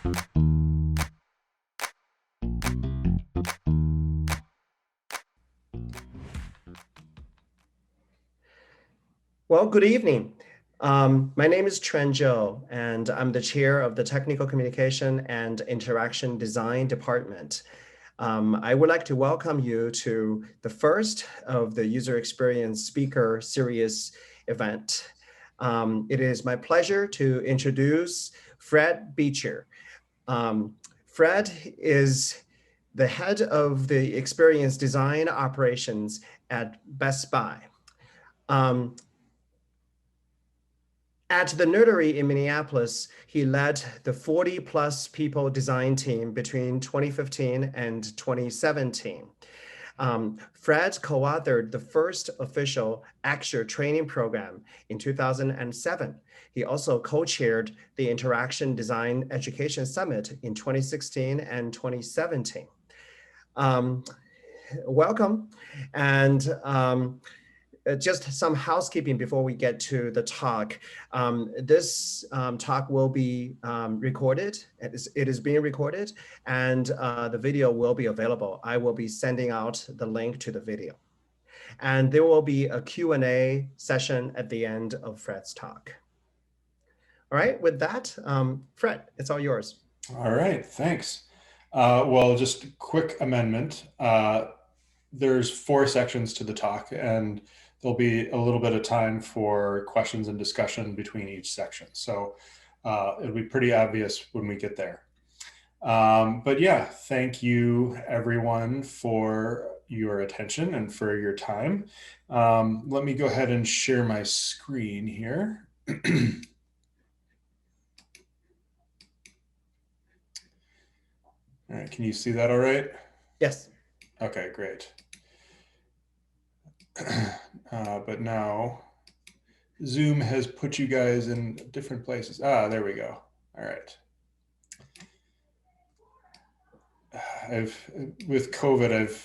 Well, good evening. My name is Chuan Zhou, and I'm the chair of the Technical Communication and Interaction Design Department. I would like to welcome you to the first of the User Experience Speaker Series event. It is my pleasure to introduce Fred Beecher. Fred is the head of the Experience Design Operations at Best Buy. At the Nerdery in Minneapolis, he led the 40+ people design team between 2015 and 2017. Fred co-authored the first official Axure training program in 2007. He also co-chaired the Interaction Design Education Summit in 2016 and 2017. Welcome. And just some housekeeping before we get to the talk. This talk will be recorded. It is being recorded, and the video will be available. I will be sending out the link to the video. And there will be a Q&A session at the end of Fred's talk. All right, with that, Fred, it's all yours. All right, thanks. Well, just a quick amendment. There's 4 sections to the talk, and there'll be a little bit of time for questions and discussion between each section. So it'll be pretty obvious when we get there. But yeah, thank you everyone for your attention and for your time. Let me go ahead and share my screen here. All right, can you see that all right? Yes. Okay, great. But now Zoom has put you guys in different places. There we go. All right. With COVID,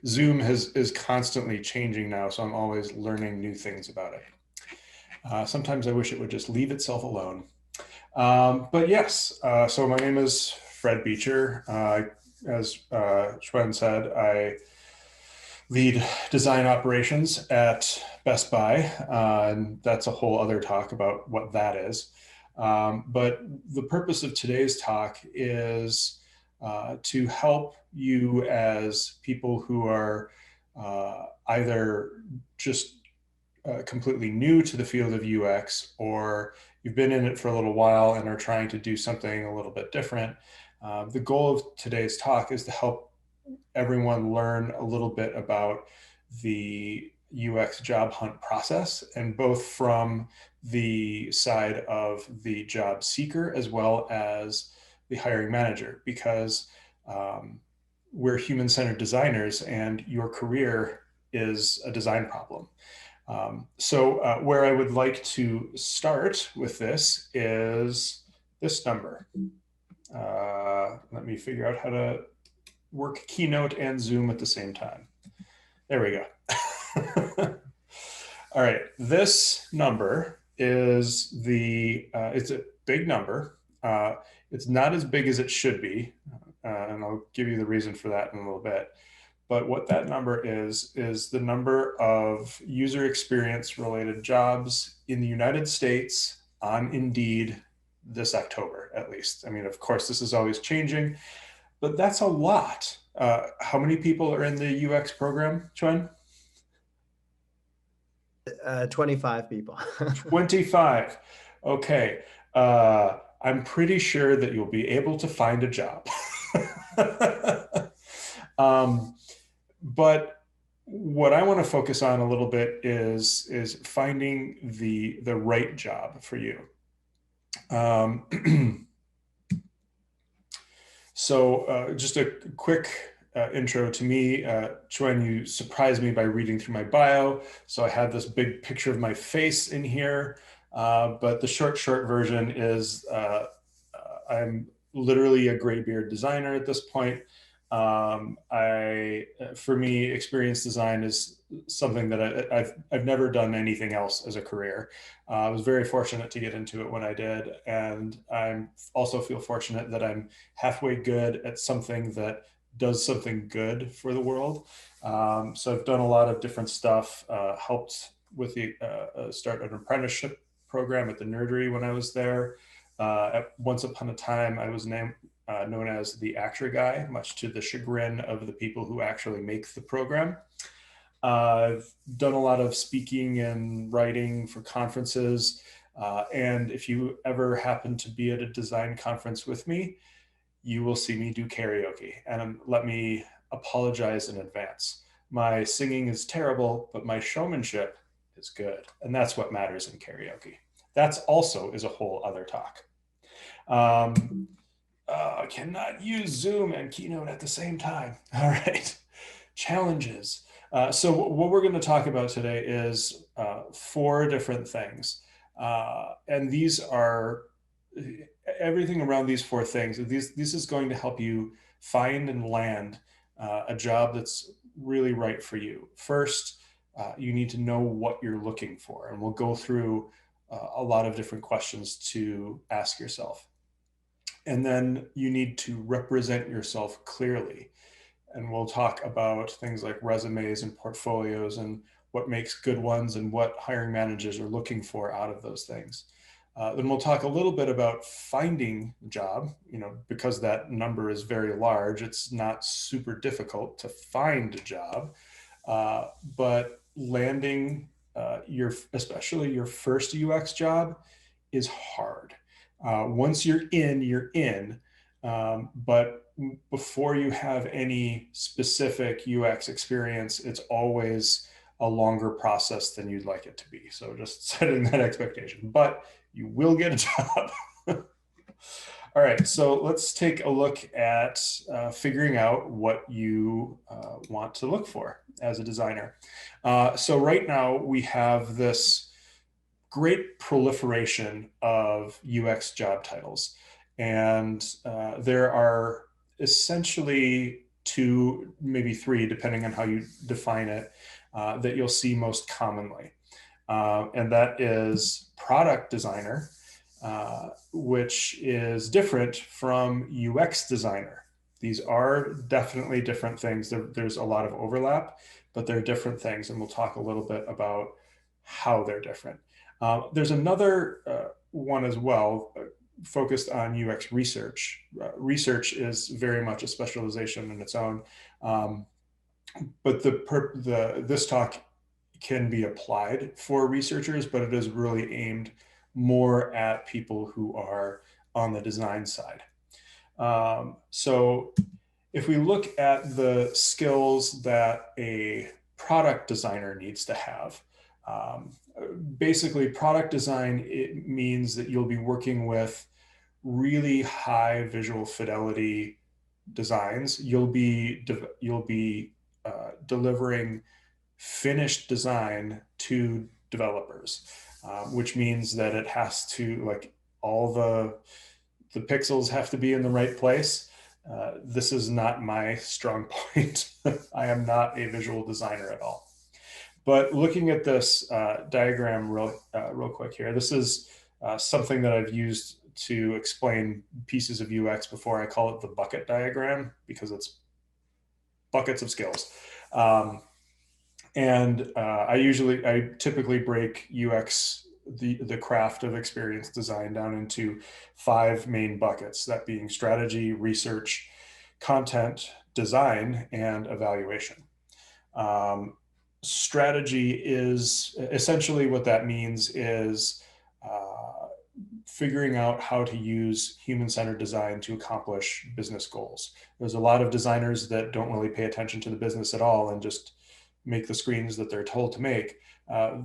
Zoom is constantly changing now, so I'm always learning new things about it. Sometimes I wish it would just leave itself alone. But yes, so my name is Fred Beecher. As Chuan said, I lead design operations at Best Buy, and that's a whole other talk about what that is. But the purpose of today's talk is to help you as people who are either just completely new to the field of UX, or you've been in it for a little while and are trying to do something a little bit different. The goal of today's talk is to help everyone learn a little bit about the UX job hunt process, and both from the side of the job seeker as well as the hiring manager, because we're human-centered designers and your career is a design problem. So where I would like to start with this is this number. Let me figure out how to work Keynote and Zoom at the same time. There we go. All right, this number is it's a big number. It's not as big as it should be, and I'll give you the reason for that in a little bit. But what that number is the number of user experience related jobs in the United States on Indeed this October, at least. I mean, of course, this is always changing, but that's a lot. How many people are in the UX program, Chuan? 25 people. 25. Okay. I'm pretty sure that you'll be able to find a job. But what I want to focus on a little bit is finding the right job for you. So just a quick intro to me. Chuan, you surprised me by reading through my bio. So I have this big picture of my face in here. But the short version is I'm literally a graybeard designer at this point. For me, experience design is something that I've never done anything else as a career. I was very fortunate to get into it when I did, and I also feel fortunate that I'm halfway good at something that does something good for the world. So I've done a lot of different stuff. Helped with the start an apprenticeship program at the Nerdery when I was there. Once upon a time, I was named known as the actor guy, much to the chagrin of the people who actually make the program. I've done a lot of speaking and writing for conferences. And if you ever happen to be at a design conference with me, you will see me do karaoke. And let me apologize in advance. My singing is terrible, but my showmanship is good. And that's what matters in karaoke. That's also is a whole other talk. Um, cannot use Zoom and Keynote at the same time. All right. Challenges. So what we're going to talk about today is four different things. And these are everything around these four things. This is going to help you find and land a job that's really right for you. First, you need to know what you're looking for. And we'll go through a lot of different questions to ask yourself. And then you need to represent yourself clearly. And we'll talk about things like resumes and portfolios and what makes good ones and what hiring managers are looking for out of those things. Then we'll talk a little bit about finding a job, because that number is very large. It's not super difficult to find a job, but landing especially your first UX job is hard. Once you're in, you're in. But before you have any specific UX experience, it's always a longer process than you'd like it to be. So just setting that expectation, but you will get a job. All right, so let's take a look at figuring out what you want to look for as a designer. So right now we have this great proliferation of UX job titles. And there are essentially two, maybe three, depending on how you define it, that you'll see most commonly. And that is product designer, which is different from UX designer. These are definitely different things. There's a lot of overlap, but they're different things. And we'll talk a little bit about how they're different. There's another one as well, focused on UX research. Research is very much a specialization in its own, but this talk can be applied for researchers, but it is really aimed more at people who are on the design side. So if we look at the skills that a product designer needs to have, basically product design, it means that you'll be working with really high visual fidelity designs. You'll be delivering finished design to developers, which means that it has to, like, all the pixels have to be in the right place. This is not my strong point. I am not a visual designer at all. But looking at this diagram real quick here, this is something that I've used to explain pieces of UX before. I call it the bucket diagram because it's buckets of skills. I typically break UX, the craft of experience design, down into 5 main buckets, that being strategy, research, content, design, and evaluation. Strategy is essentially, what that means is figuring out how to use human-centered design to accomplish business goals. There's a lot of designers that don't really pay attention to the business at all and just make the screens that they're told to make.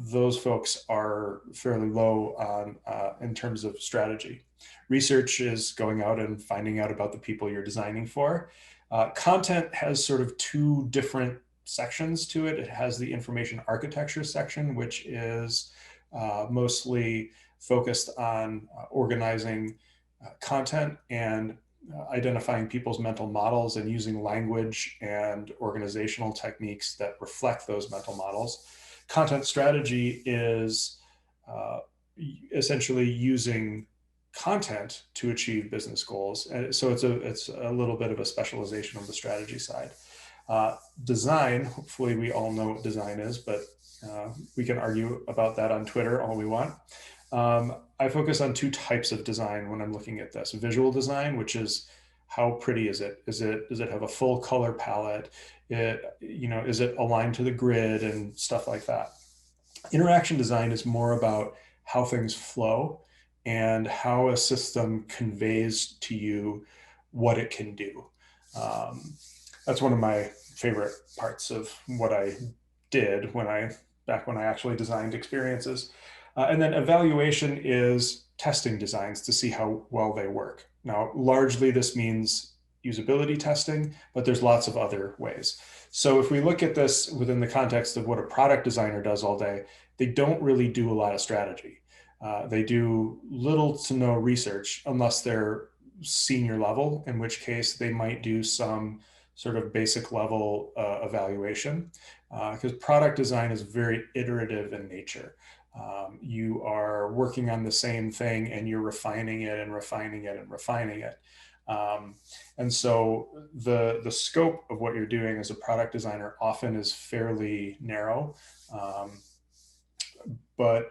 Those folks are fairly low on in terms of strategy. Research is going out and finding out about the people you're designing for. Content has sort of 2 different sections to it. It has the information architecture section, which is mostly focused on organizing content and identifying people's mental models and using language and organizational techniques that reflect those mental models. Content strategy is uh, essentially using content to achieve business goals. And so it's a little bit of a specialization on the strategy side. Design, hopefully we all know what design is, but we can argue about that on Twitter all we want. I focus on two types of design when I'm looking at this. Visual design, which is how pretty is it? Does it have a full color palette? Is it aligned to the grid and stuff like that? Interaction design is more about how things flow and how a system conveys to you what it can do. Um, that's one of my favorite parts of what I did back when I actually designed experiences. And then evaluation is testing designs to see how well they work. Now, largely this means usability testing, but there's lots of other ways. So if we look at this within the context of what a product designer does all day, they don't really do a lot of strategy. They do little to no research unless they're senior level, in which case they might do some sort of basic level evaluation, because product design is very iterative in nature. You are working on the same thing and you're refining it and refining it and refining it. Um, and so the scope of what you're doing as a product designer often is fairly narrow, um, but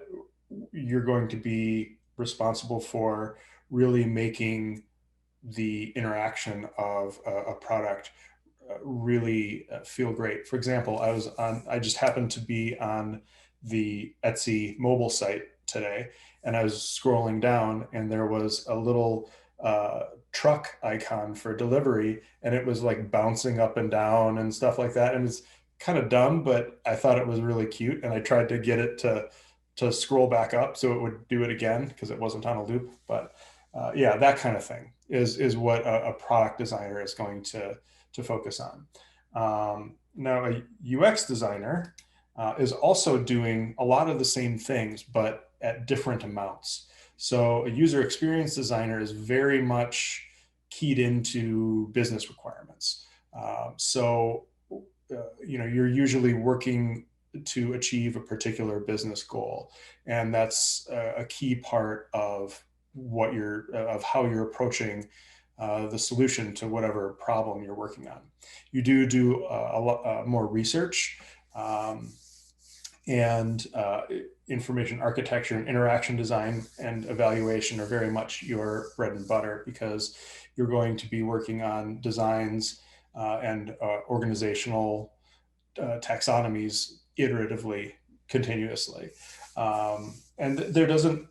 you're going to be responsible for really making the interaction of a product really feel great. For example, I just happened to be on the Etsy mobile site today, and I was scrolling down, and there was a little truck icon for delivery, and it was like bouncing up and down and stuff like that. And it's kind of dumb, but I thought it was really cute, and I tried to get it to scroll back up so it would do it again because it wasn't on a loop. But yeah, that kind of thing is what a product designer is going to focus on. Now, a UX designer is also doing a lot of the same things, but at different amounts. So a user experience designer is very much keyed into business requirements. You're usually working to achieve a particular business goal, and that's a key part of of how you're approaching the solution to whatever problem you're working on. You do a lot more research, um, and information architecture and interaction design and evaluation are very much your bread and butter, because you're going to be working on designs and organizational taxonomies iteratively, continuously. And there doesn't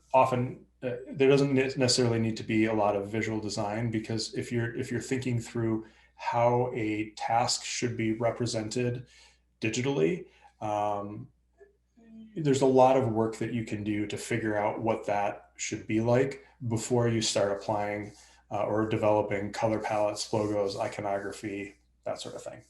necessarily need to be a lot of visual design, because if you're thinking through how a task should be represented digitally, um, there's a lot of work that you can do to figure out what that should be like before you start applying or developing color palettes, logos, iconography, that sort of thing.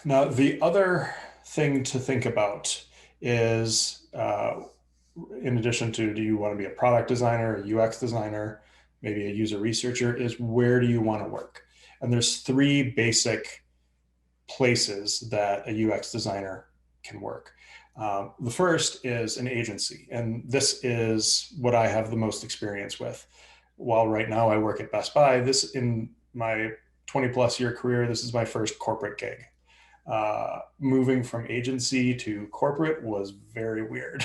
Now, the other thing to think about is, in addition to, do you want to be a product designer, a UX designer, maybe a user researcher, is where do you want to work? And there's three basic places that a UX designer can work. The first is an agency, and this is what I have the most experience with. While right now I work at Best Buy, this, in my 20 plus year career, this is my first corporate gig. Moving from agency to corporate was very weird.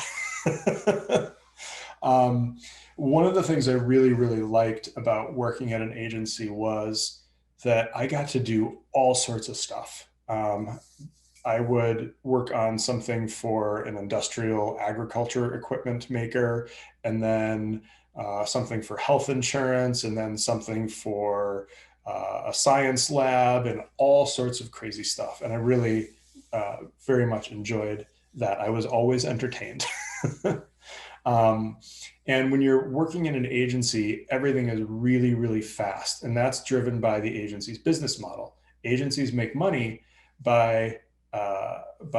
um, One of the things I really, really liked about working at an agency was that I got to do all sorts of stuff. I would work on something for an industrial agriculture equipment maker, and then something for health insurance, and then something for a science lab, and all sorts of crazy stuff. And I really very much enjoyed that. I was always entertained. um, and when you're working in an agency, everything is really, really fast. And that's driven by the agency's business model. Agencies make money by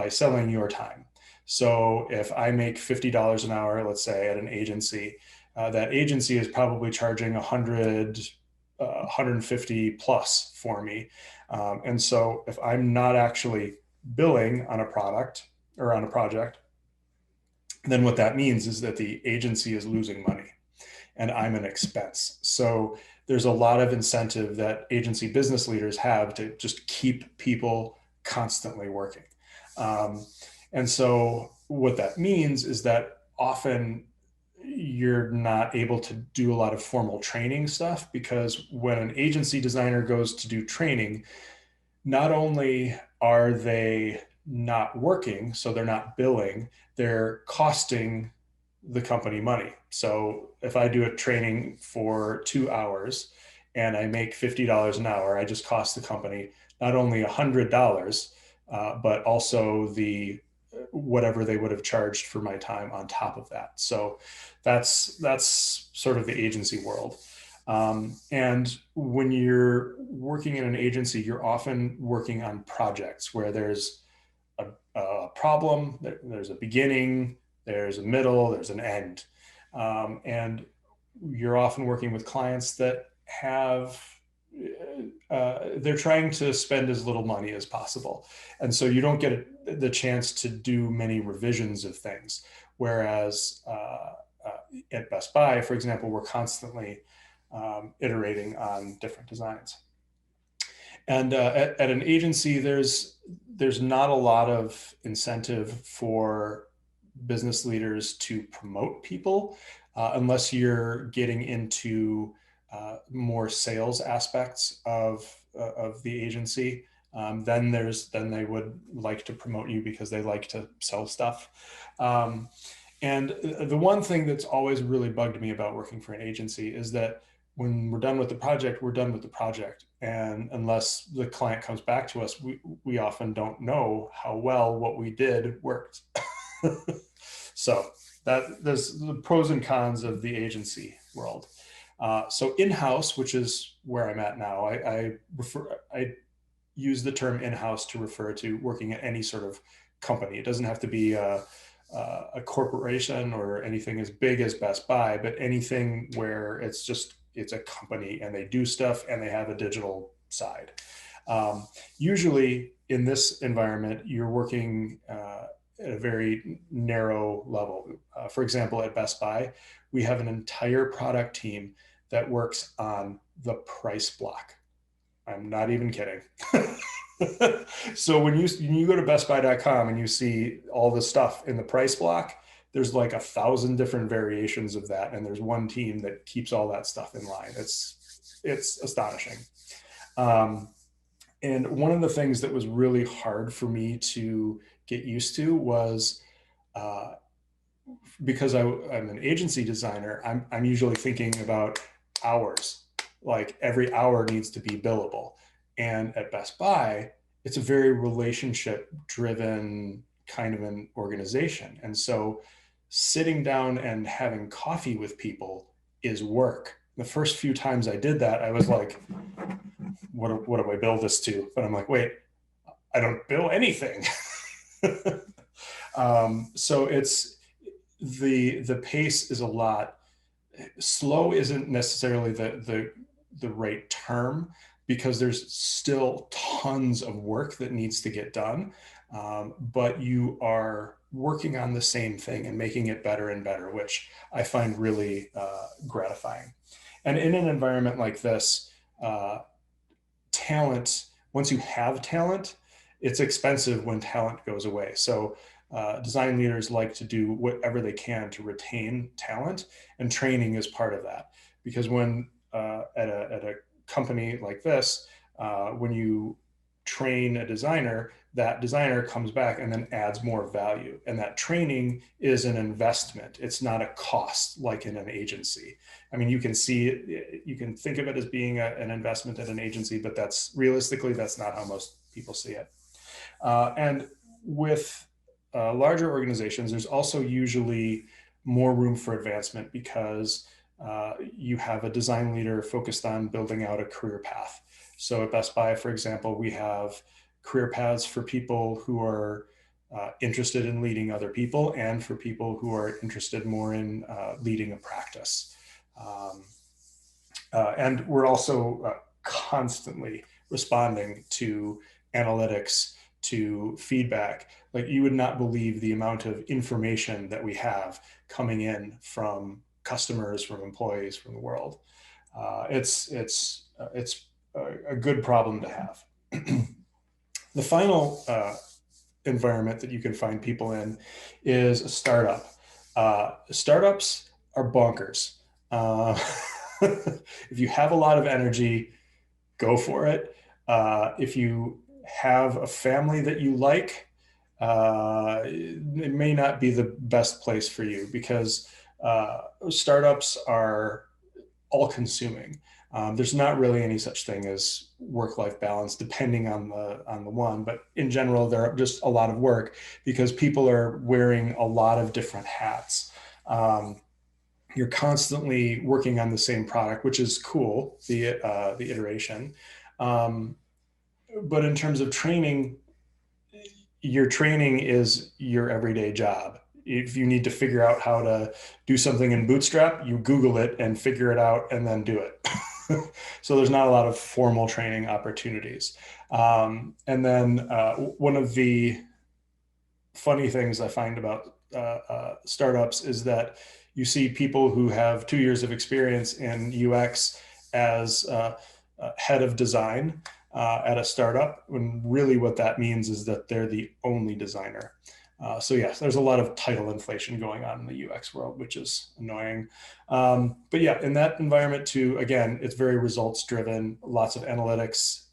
selling your time. So if I make $50 an hour, let's say, at an agency, that agency is probably charging 100, 150 plus for me. And so if I'm not actually billing on a product or on a project, then what that means is that the agency is losing money and I'm an expense. So there's a lot of incentive that agency business leaders have to just keep people constantly working. Um, and so what that means is that often you're not able to do a lot of formal training stuff, because when an agency designer goes to do training, not only are they not working, so they're not billing, they're costing the company money. So if I do a training for 2 hours and I make $50 an hour, I just cost the company not only $100, but also the whatever they would have charged for my time on top of that. So that's sort of the agency world. And when you're working in an agency, you're often working on projects where there's a problem, there's a beginning, there's a middle, there's an end. And you're often working with clients that have, they're trying to spend as little money as possible. And so you don't get the chance to do many revisions of things. Whereas at Best Buy, for example, we're constantly iterating on different designs. And at an agency, there's not a lot of incentive for business leaders to promote people unless you're getting into more sales aspects of the agency. Then they would like to promote you because they like to sell stuff. Um, and the one thing that's always really bugged me about working for an agency is that when we're done with the project, we're done with the project. And unless the client comes back to us, we often don't know how well what we did worked. So that there's the pros and cons of the agency world. So in-house, which is where I'm at now, I use the term in-house to refer to working at any sort of company. It doesn't have to be a corporation or anything as big as Best Buy, but anything where it's a company and they do stuff and they have a digital side. Usually in this environment, you're working at a very narrow level. For example, at Best Buy, we have an entire product team that works on the price block. I'm not even kidding. So when you go to bestbuy.com and you see all the stuff in the price block, there's like 1,000 different variations of that, and there's one team that keeps all that stuff in line. It's astonishing. Um, and one of the things that was really hard for me to get used to was uh, because I'm an agency designer, I'm usually thinking about hours. Like every hour needs to be billable. And at Best Buy, it's a very relationship driven kind of an organization. And so sitting down and having coffee with people is work. The first few times I did that, I was like, what do I bill this to? But I'm like, wait, I don't bill anything. So it's the pace is a lot. Slow isn't necessarily the right term, because there's still tons of work that needs to get done, but you are working on the same thing and making it better and better, which I find really gratifying. And in an environment like this, talent, once you have talent, it's expensive when talent goes away. So design leaders like to do whatever they can to retain talent, and training is part of that. Because when at a company like this, when you train a designer, that designer comes back and then adds more value. And that training is an investment. It's not a cost like in an agency. I mean, you can see it, you can think of it as being an investment at an agency, but that's realistically, that's not how most people see it. And with larger organizations, there's also usually more room for advancement, because you have a design leader focused on building out a career path. So at Best Buy, for example, we have career paths for people who are interested in leading other people, and for people who are interested more in leading a practice. Um, and we're also constantly responding to analytics, to feedback. Like, you would not believe the amount of information that we have coming in from customers, from employees, from the world. It's a good problem to have. The final environment that you can find people in is a startup. Startups are bonkers. Uh, if you have a lot of energy, go for it. If you have a family that you like, it may not be the best place for you, because startups are all consuming. There's not really any such thing as work-life balance, depending on the one. But in general, they're just a lot of work because people are wearing a lot of different hats. Um, you're constantly working on the same product, which is cool, the iteration. Um, but in terms of training, your training is your everyday job. If you need to figure out how to do something in Bootstrap, you Google it and figure it out and then do it. So there's not a lot of formal training opportunities. And then one of the funny things I find about startups is that you see people who have 2 years of experience in UX as head of design at a startup, when really what that means is that they're the only designer. So yes, there's a lot of title inflation going on in the UX world, which is annoying. But yeah, in that environment too, again, it's very results driven, lots of analytics.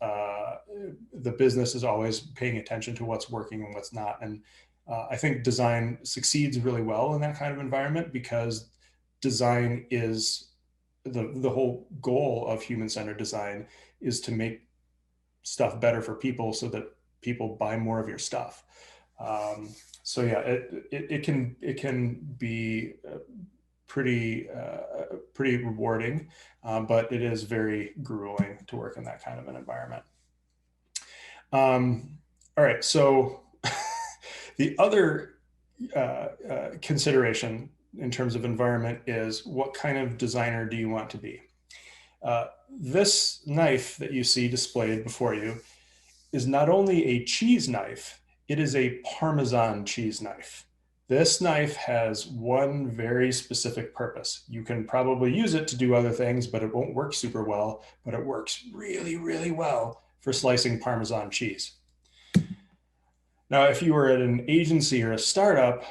The business is always paying attention to what's working and what's not. And I think design succeeds really well in that kind of environment, because design is the whole goal of human-centered design is to make stuff better for people so that people buy more of your stuff. So yeah, it can be pretty rewarding, but it is very grueling to work in that kind of an environment. All right, so the other consideration in terms of environment is, what kind of designer do you want to be? This knife that you see displayed before you is not only a cheese knife, it is a Parmesan cheese knife. This knife has one very specific purpose. You can probably use it to do other things, but it won't work super well, but it works really, really well for slicing Parmesan cheese. Now, if you were at an agency or a startup,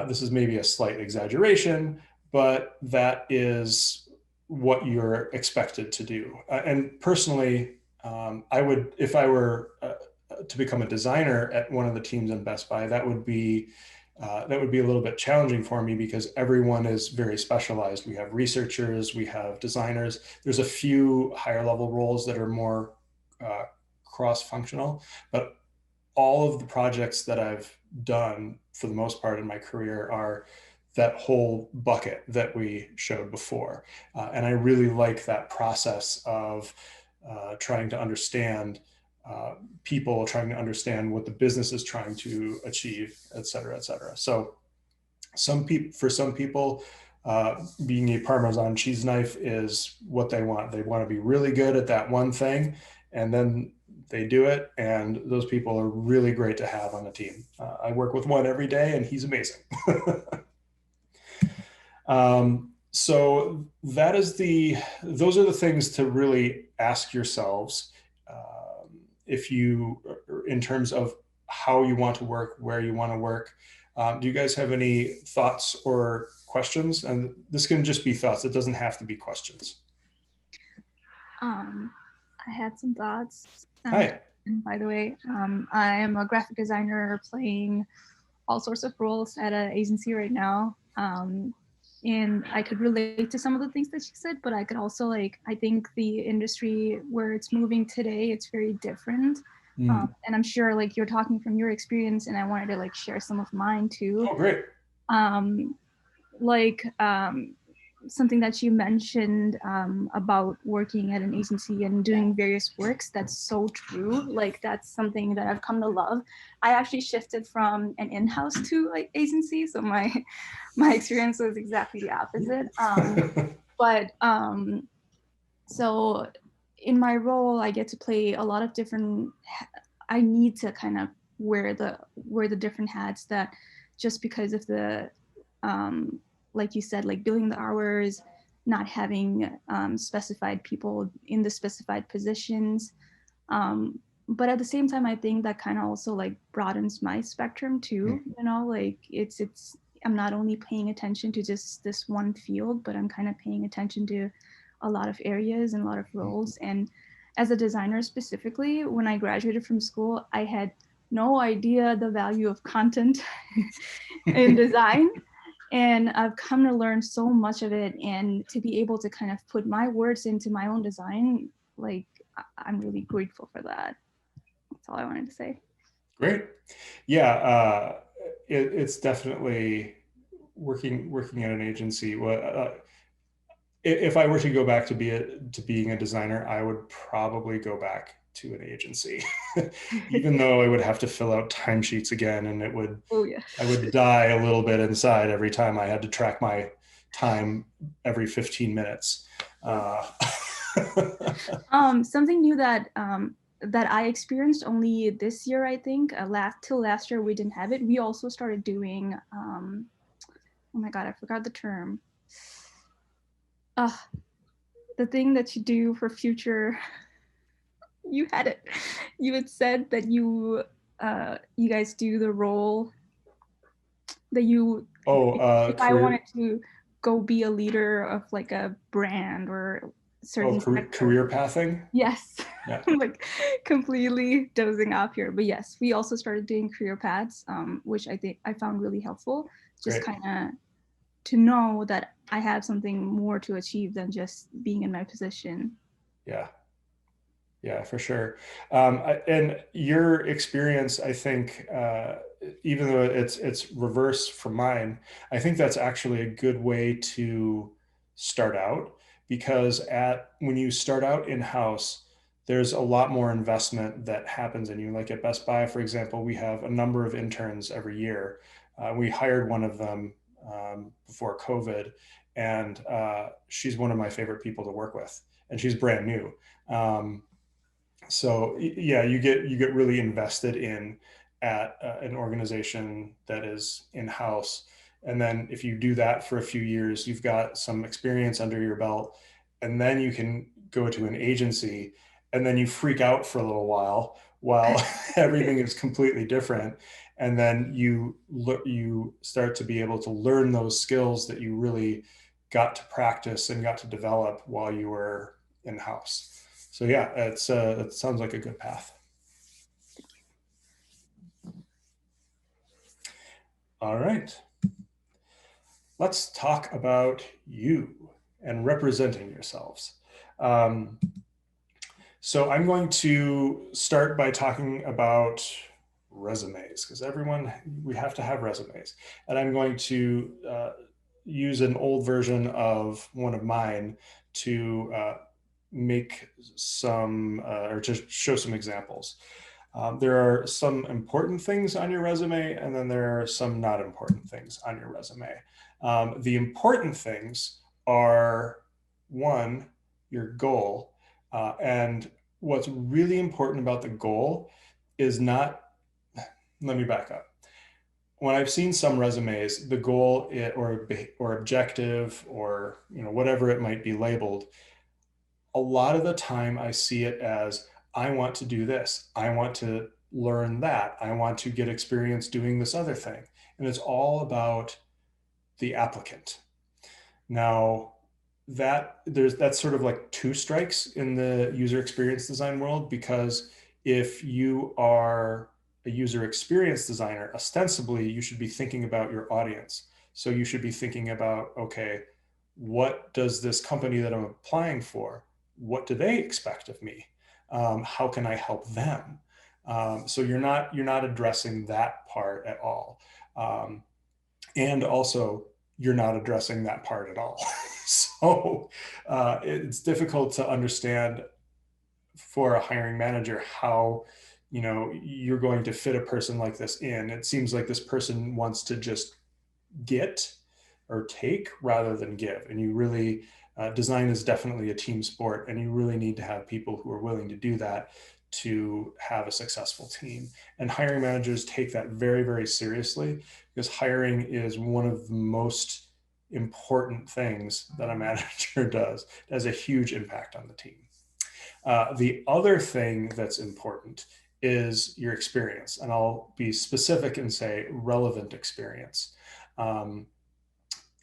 this is maybe a slight exaggeration, but that is what you're expected to do. And personally, I would, if I were to become a designer at one of the teams in Best Buy, that would be a little bit challenging for me, because everyone is very specialized. We have researchers, we have designers. There's a few higher level roles that are more cross-functional, but all of the projects that I've done for the most part in my career are that whole bucket that we showed before. And I really like that process of trying to understand people, trying to understand what the business is trying to achieve, et cetera, et cetera. So for some people, being a Parmesan cheese knife is what they want. They want to be really good at that one thing, and then they do it. And those people are really great to have on the team. I work with one every day, and he's amazing. So those are the things to really ask yourselves, in terms of how you want to work, where you want to work. Do you guys have any thoughts or questions? And this can just be thoughts. It doesn't have to be questions. I had some thoughts. Hi. And by the way, I am a graphic designer playing all sorts of roles at an agency right now. And I could relate to some of the things that she said, but I could also I think the industry where it's moving today, it's very different. And I'm sure you're talking from your experience, and I wanted to share some of mine too. Oh, great. Something that you mentioned about working at an agency and doing various works, that's so true. That's something that I've come to love. I actually shifted from an in-house to agency, so my experience was exactly the opposite. But so in my role, I get to play a lot of different. I need to kind of wear the different hats, that just because of the like you said, like billing the hours, not having specified people in the specified positions. But at the same time, I think that kind of also like broadens my spectrum too. You know, like it's I'm not only paying attention to just this one field, but I'm kind of paying attention to a lot of areas and a lot of roles. And as a designer specifically, when I graduated from school, I had no idea the value of content in design. And I've come to learn so much of it, and to be able to kind of put my words into my own design, like I'm really grateful for that. That's all I wanted to say. Great. Yeah, it's definitely working at an agency. If I were to go back to being a designer, I would probably go back to an agency, even though I would have to fill out timesheets again, and Oh yeah. I would die a little bit inside every time I had to track my time every 15 minutes. Something new that that I experienced only this year, I think. Till last year we didn't have it. We also started doing oh my god, I forgot the term. The thing that you do for future. You had it. You had said that you guys do the role that you. If I wanted to go be a leader of like a brand or certain career pathing. Yes. Yeah. Like completely dozing off here, but yes, we also started doing career paths, which I think I found really helpful, just kind of to know that I have something more to achieve than just being in my position. Yeah, for sure. And your experience, I think, even though it's reverse from mine, I think that's actually a good way to start out, because when you start out in-house, there's a lot more investment that happens in you. Like at Best Buy, for example, we have a number of interns every year. We hired one of them before COVID, and she's one of my favorite people to work with, and she's brand new. So yeah, you get really invested in at an organization that is in-house. And then if you do that for a few years, you've got some experience under your belt, and then you can go to an agency, and then you freak out for a little while everything is completely different. And then you start to be able to learn those skills that you really got to practice and got to develop while you were in-house. So yeah, it sounds like a good path. All right. Let's talk about you and representing yourselves. So I'm going to start by talking about resumes, because we have to have resumes. And I'm going to use an old version of one of mine to make some or to show some examples. There are some important things on your resume, and then there are some not important things on your resume. The important things are, one, your goal. And what's really important about the goal is not, let me back up. When I've seen some resumes, the goal or objective, or whatever it might be labeled, a lot of the time I see it as, I want to do this, I want to learn that, I want to get experience doing this other thing. And it's all about the applicant. Now, that's sort of like two strikes in the user experience design world, because if you are a user experience designer, ostensibly you should be thinking about your audience. So you should be thinking about, okay, what does this company that I'm applying for, what do they expect of me? How can I help them? So you're not addressing that part at all. And also, you're not addressing that part at all. So it's difficult to understand for a hiring manager how you're going to fit a person like this in. It seems like this person wants to just get or take rather than give, and you really design is definitely a team sport, and you really need to have people who are willing to do that to have a successful team. And hiring managers take that very, very seriously, because hiring is one of the most important things that a manager does. It has a huge impact on the team. The other thing that's important is your experience, and I'll be specific and say relevant experience. Um,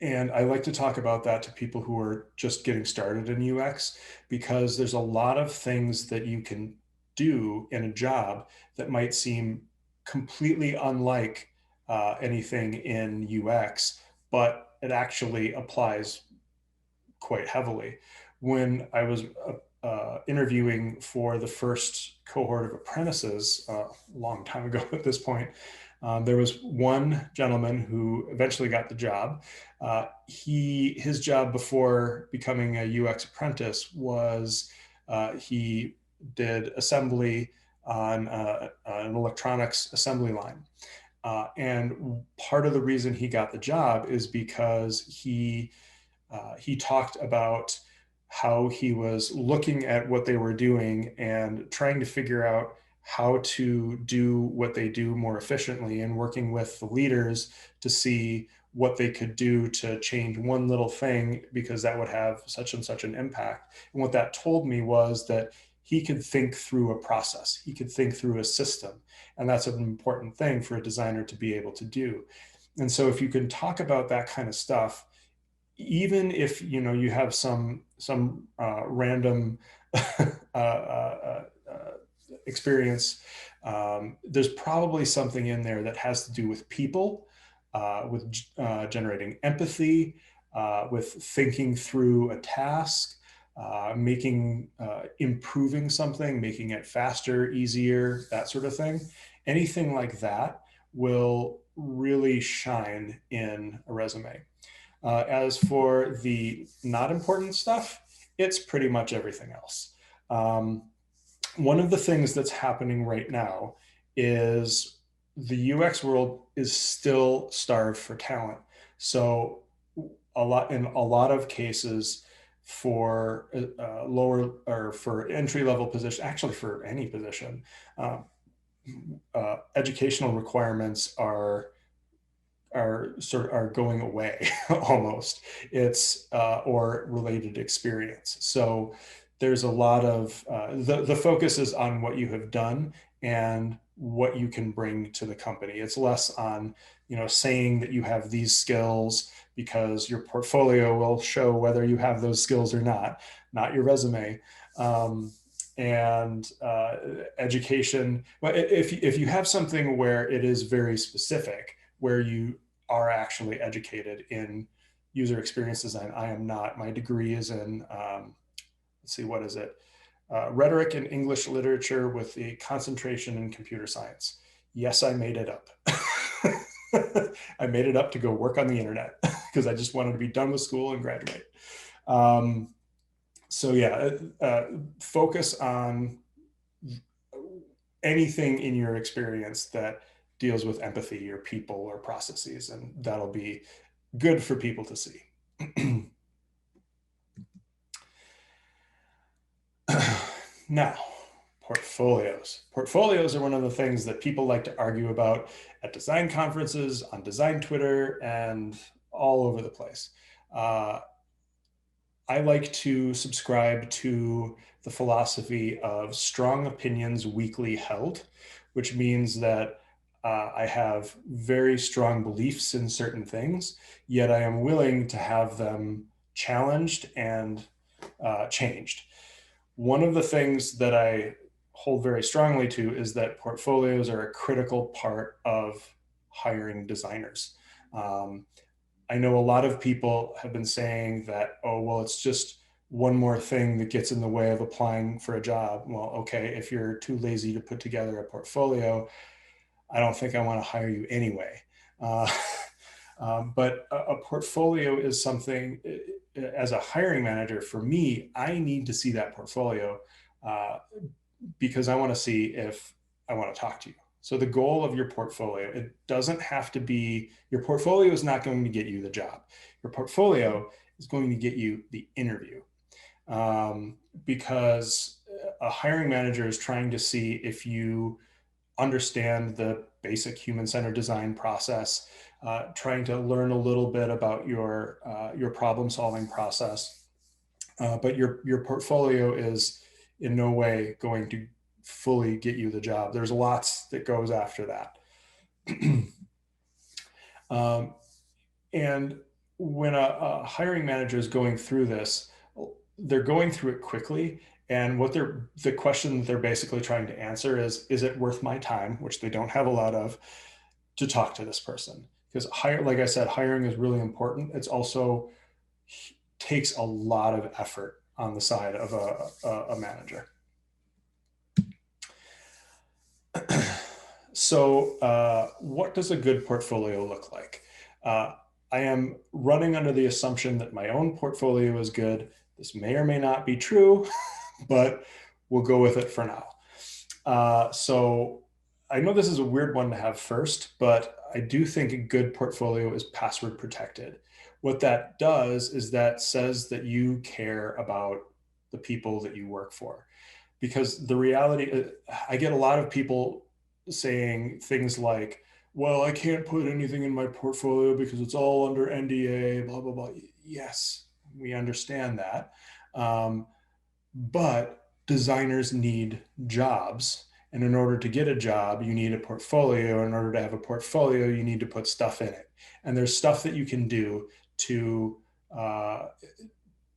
and I like to talk about that to people who are just getting started in UX, because there's a lot of things that you can do in a job that might seem completely unlike anything in UX, but it actually applies quite heavily. When I was interviewing for the first cohort of apprentices a long time ago at this point, there was one gentleman who eventually got the job. His job before becoming a UX apprentice was he did assembly on an electronics assembly line. And part of the reason he got the job is because he talked about how he was looking at what they were doing and trying to figure out how to do what they do more efficiently, and working with the leaders to see what they could do to change one little thing, because that would have such and such an impact. And what that told me was that he could think through a process, he could think through a system. And that's an important thing for a designer to be able to do. And so if you can talk about that kind of stuff, even if you have some random experience, there's probably something in there that has to do with people, with generating empathy, with thinking through a task, improving something, making it faster, easier, that sort of thing. Anything like that will really shine in a resume. As for the not important stuff, it's pretty much everything else. One of the things that's happening right now is the UX world is still starved for talent. So in a lot of cases, for lower or for entry level position, actually for any position, educational requirements are going away almost. It's or related experience. So there's a lot of the focus is on what you have done and what you can bring to the company. It's less on saying that you have these skills, because your portfolio will show whether you have those skills or not your resume. And education. But if you have something where it is very specific, where you are actually educated in user experience design. I am not. My degree is in, let's see, what is it? Rhetoric and English literature with a concentration in computer science. Yes, I made it up. I made it up to go work on the internet because I just wanted to be done with school and graduate. So yeah, focus on anything in your experience that deals with empathy or people or processes, and that'll be good for people to see. Now, portfolios. Portfolios are one of the things that people like to argue about at design conferences, on design Twitter, and all over the place. I like to subscribe to the philosophy of strong opinions weakly held, which means that I have very strong beliefs in certain things, yet I am willing to have them challenged and changed. One of the things that I hold very strongly to is that portfolios are a critical part of hiring designers. I know a lot of people have been saying that, oh, well, it's just one more thing that gets in the way of applying for a job. Well, okay, if you're too lazy to put together a portfolio, I don't think I want to hire you anyway. But a portfolio is something, as a hiring manager, for me, I need to see that portfolio because I want to see if I want to talk to you. So the goal of your portfolio, it doesn't have to be, your portfolio is not going to get you the job. Your portfolio is going to get you the interview. Because a hiring manager is trying to see if you understand the basic human-centered design process, trying to learn a little bit about your problem-solving process. But your portfolio is in no way going to fully get you the job. There's lots that goes after that. And when a hiring manager is going through this, they're going through it quickly. And the question that they're basically trying to answer is it worth my time, which they don't have a lot of, to talk to this person? Because like I said, hiring is really important. It's also takes a lot of effort on the side of a manager. So what does a good portfolio look like? I am running under the assumption that my own portfolio is good. This may or may not be true, but we'll go with it for now. So I know this is a weird one to have first, but I do think a good portfolio is password protected. What that does is that says that you care about the people that you work for. Because the reality, I get a lot of people saying things like, well, I can't put anything in my portfolio because it's all under NDA, blah, blah, blah. Yes, we understand that. But designers need jobs. And in order to get a job, you need a portfolio. In order to have a portfolio, you need to put stuff in it. And there's stuff that you can do to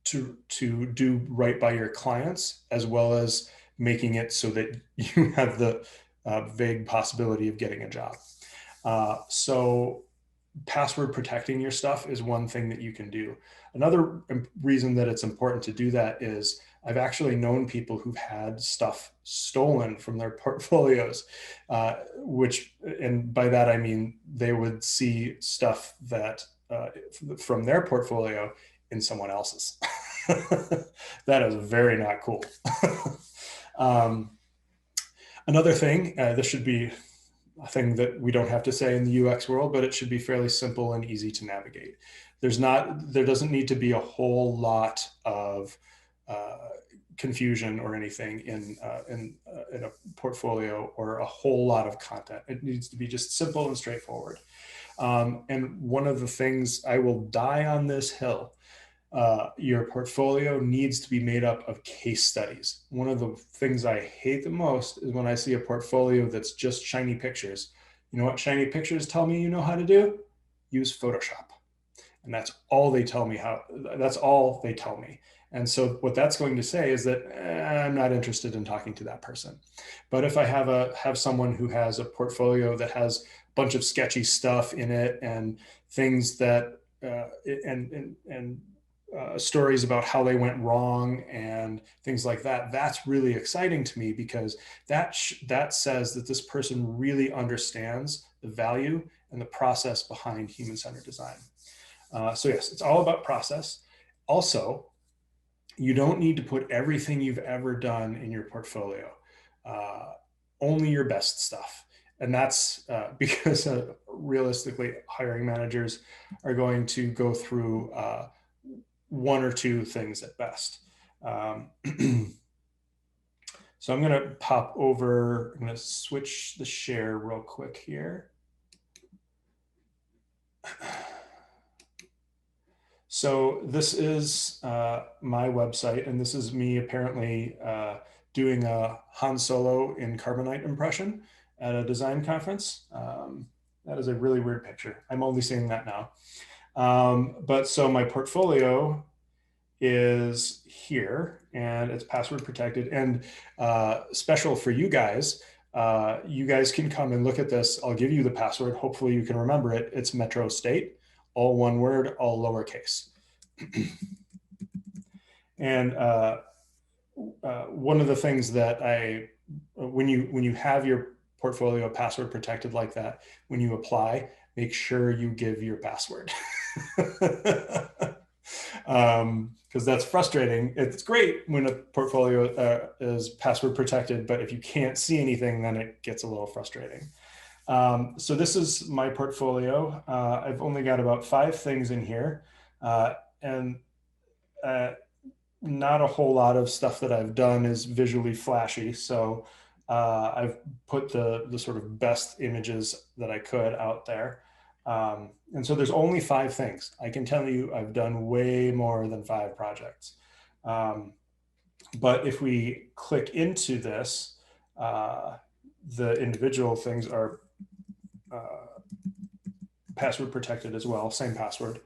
do right by your clients, as well as making it so that you have the vague possibility of getting a job. So password protecting your stuff is one thing that you can do. Another reason that it's important to do that is I've actually known people who've had stuff stolen from their portfolios, and by that I mean they would see stuff that from their portfolio in someone else's. That is very not cool. Another thing, this should be a thing that we don't have to say in the UX world, but it should be fairly simple and easy to navigate. There doesn't need to be a whole lot of confusion or anything in a portfolio or a whole lot of content. It needs to be just simple and straightforward. And one of the things, I will die on this hill, your portfolio needs to be made up of case studies. One of the things I hate the most is when I see a portfolio that's just shiny pictures. You know what shiny pictures tell me you know how to do? Use Photoshop. And that's all they tell me that's all they tell me. And so what that's going to say is that I'm not interested in talking to that person. But if I have someone who has a portfolio that has a bunch of sketchy stuff in it and things that stories about how they went wrong and things like that, that's really exciting to me, because that says that this person really understands the value and the process behind human-centered design. So yes, it's all about process. Also, you don't need to put everything you've ever done in your portfolio, only your best stuff. And that's because realistically, hiring managers are going to go through one or two things at best. So I'm going to pop over, I'm going to switch the share real quick here. So this is my website, and this is me apparently doing a Han Solo in Carbonite impression at a design conference. That is a really weird picture. I'm only seeing that now. But so my portfolio is here, and it's password protected, and special for you guys can come and look at this. I'll give you the password. Hopefully you can remember it. It's Metro State, all one word, all lowercase. And one of the things that when you have your portfolio password protected like that, when you apply, make sure you give your password. Because that's frustrating. It's great when a portfolio is password protected, but if you can't see anything, then it gets a little frustrating. So this is my portfolio. I've only got about 5 things in here. And not a whole lot of stuff that I've done is visually flashy. So I've put the sort of best images that I could out there. And so there's only 5 things. I can tell you I've done way more than 5 projects. But if we click into this, the individual things are password protected as well, same password.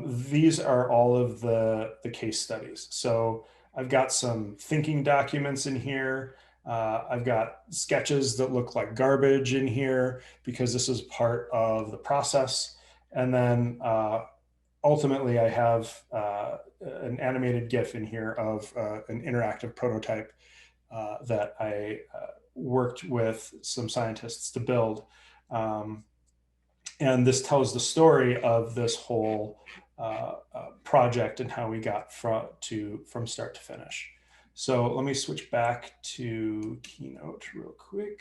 These are all of the case studies. So I've got some thinking documents in here. I've got sketches that look like garbage in here because this is part of the process. And then ultimately I have an animated GIF in here of an interactive prototype that I worked with some scientists to build. And this tells the story of this whole project and how we got from start to finish. So let me switch back to Keynote real quick.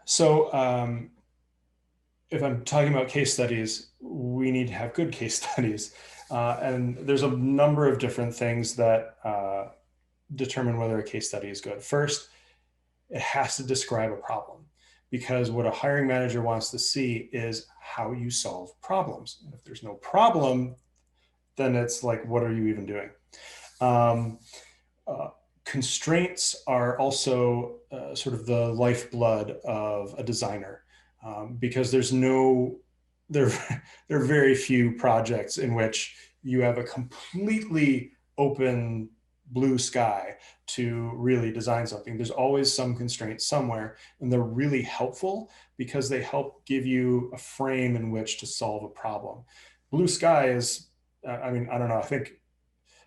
So if I'm talking about case studies, we need to have good case studies. And there's a number of different things that determine whether a case study is good. First, it has to describe a problem, because what a hiring manager wants to see is how you solve problems. And if there's no problem, then it's like, what are you even doing? Constraints are also sort of the lifeblood of a designer, because there are very few projects in which you have a completely open blue sky to really design something. There's always some constraints somewhere, and they're really helpful because they help give you a frame in which to solve a problem. Blue sky is, I mean, I don't know, I think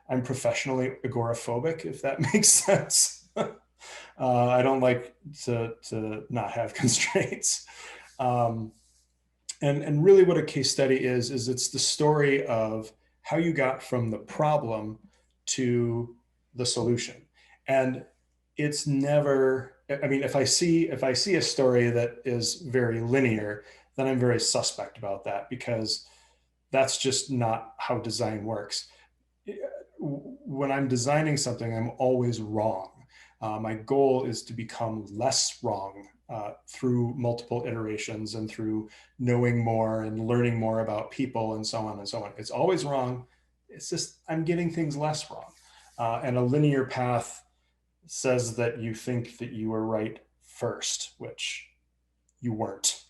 I'm professionally agoraphobic, if that makes sense. I don't like to not have constraints. And really what a case study is it's the story of how you got from the problem to the solution. And it's never, I mean, if I see a story that is very linear, then I'm very suspect about that, because that's just not how design works. When I'm designing something, I'm always wrong. My goal is to become less wrong through multiple iterations and through knowing more and learning more about people and so on and so on. It's always wrong. It's just I'm getting things less wrong. And a linear path says that you think that you were right first, which you weren't.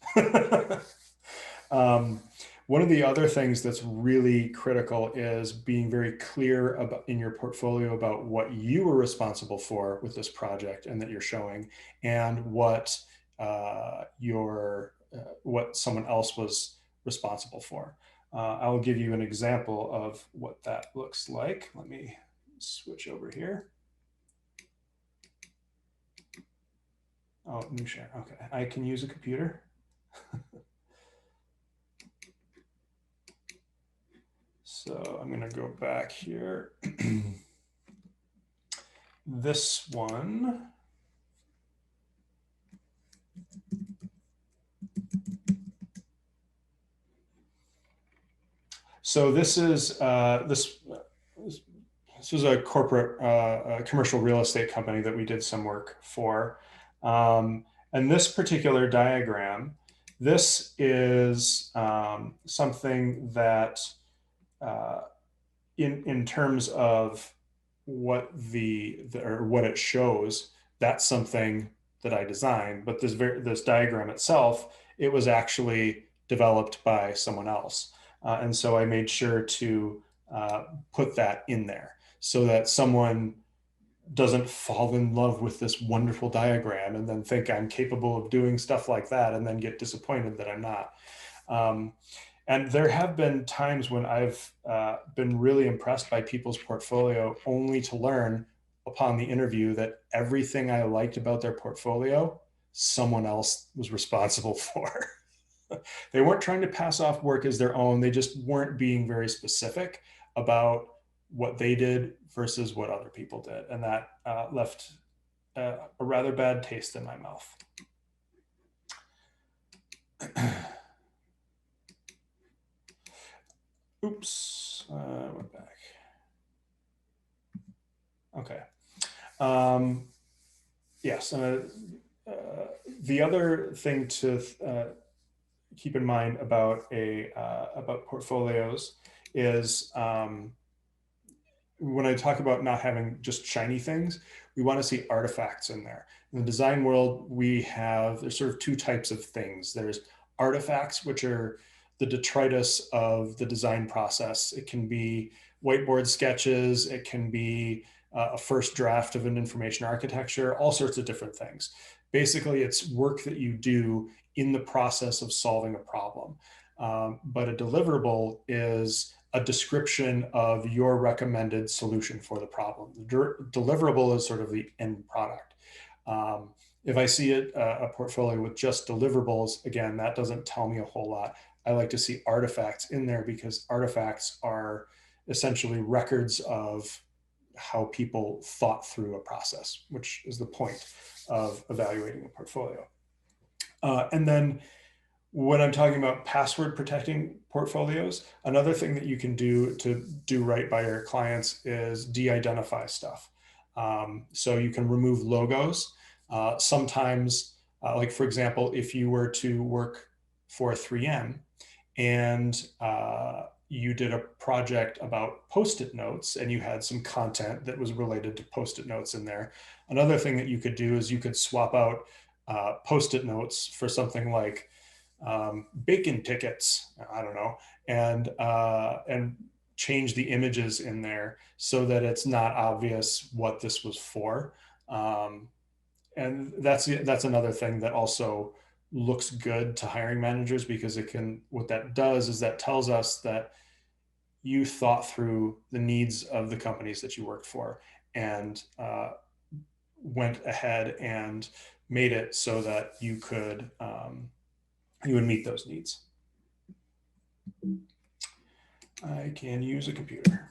One of the other things that's really critical is being very clear about in your portfolio about what you were responsible for with this project and that you're showing, and what what someone else was responsible for. I'll give you an example of what that looks like. Let me switch over here. Oh, new share. Okay, I can use a computer. So I'm going to go back here. This one. So this is this was a corporate commercial real estate company that we did some work for. And this particular diagram, this is something that in terms of what what it shows, that's something that I designed. But this diagram itself, it was actually developed by someone else, and so I made sure to put that in there so that someone doesn't fall in love with this wonderful diagram and then think I'm capable of doing stuff like that and then get disappointed that I'm not. And there have been times when I've been really impressed by people's portfolio, only to learn upon the interview that everything I liked about their portfolio, someone else was responsible for. They weren't trying to pass off work as their own. They just weren't being very specific about what they did versus what other people did. And that left a rather bad taste in my mouth. Oops, went back. Okay. Yes, the other thing to keep in mind about about portfolios is when I talk about not having just shiny things, we want to see artifacts in there. In the design world, there's sort of two types of things. There's artifacts, which are the detritus of the design process. It can be whiteboard sketches, it can be a first draft of an information architecture, all sorts of different things. Basically, it's work that you do in the process of solving a problem. But a deliverable is a description of your recommended solution for the problem. The deliverable is sort of the end product. If I see a portfolio with just deliverables, again, that doesn't tell me a whole lot. I like to see artifacts in there because artifacts are essentially records of how people thought through a process, which is the point of evaluating a portfolio. And then when I'm talking about password protecting portfolios, another thing that you can do to do right by your clients is de-identify stuff. So you can remove logos. Sometimes, like for example, if you were to work for 3M and you did a project about Post-it notes and you had some content that was related to Post-it notes in there, another thing that you could do is you could swap out Post-it notes for something like bacon tickets, I don't know, and change the images in there so that it's not obvious what this was for. And that's another thing that also looks good to hiring managers because what that does is that tells us that you thought through the needs of the companies that you worked for and went ahead and made it so that you would meet those needs. I can use a computer.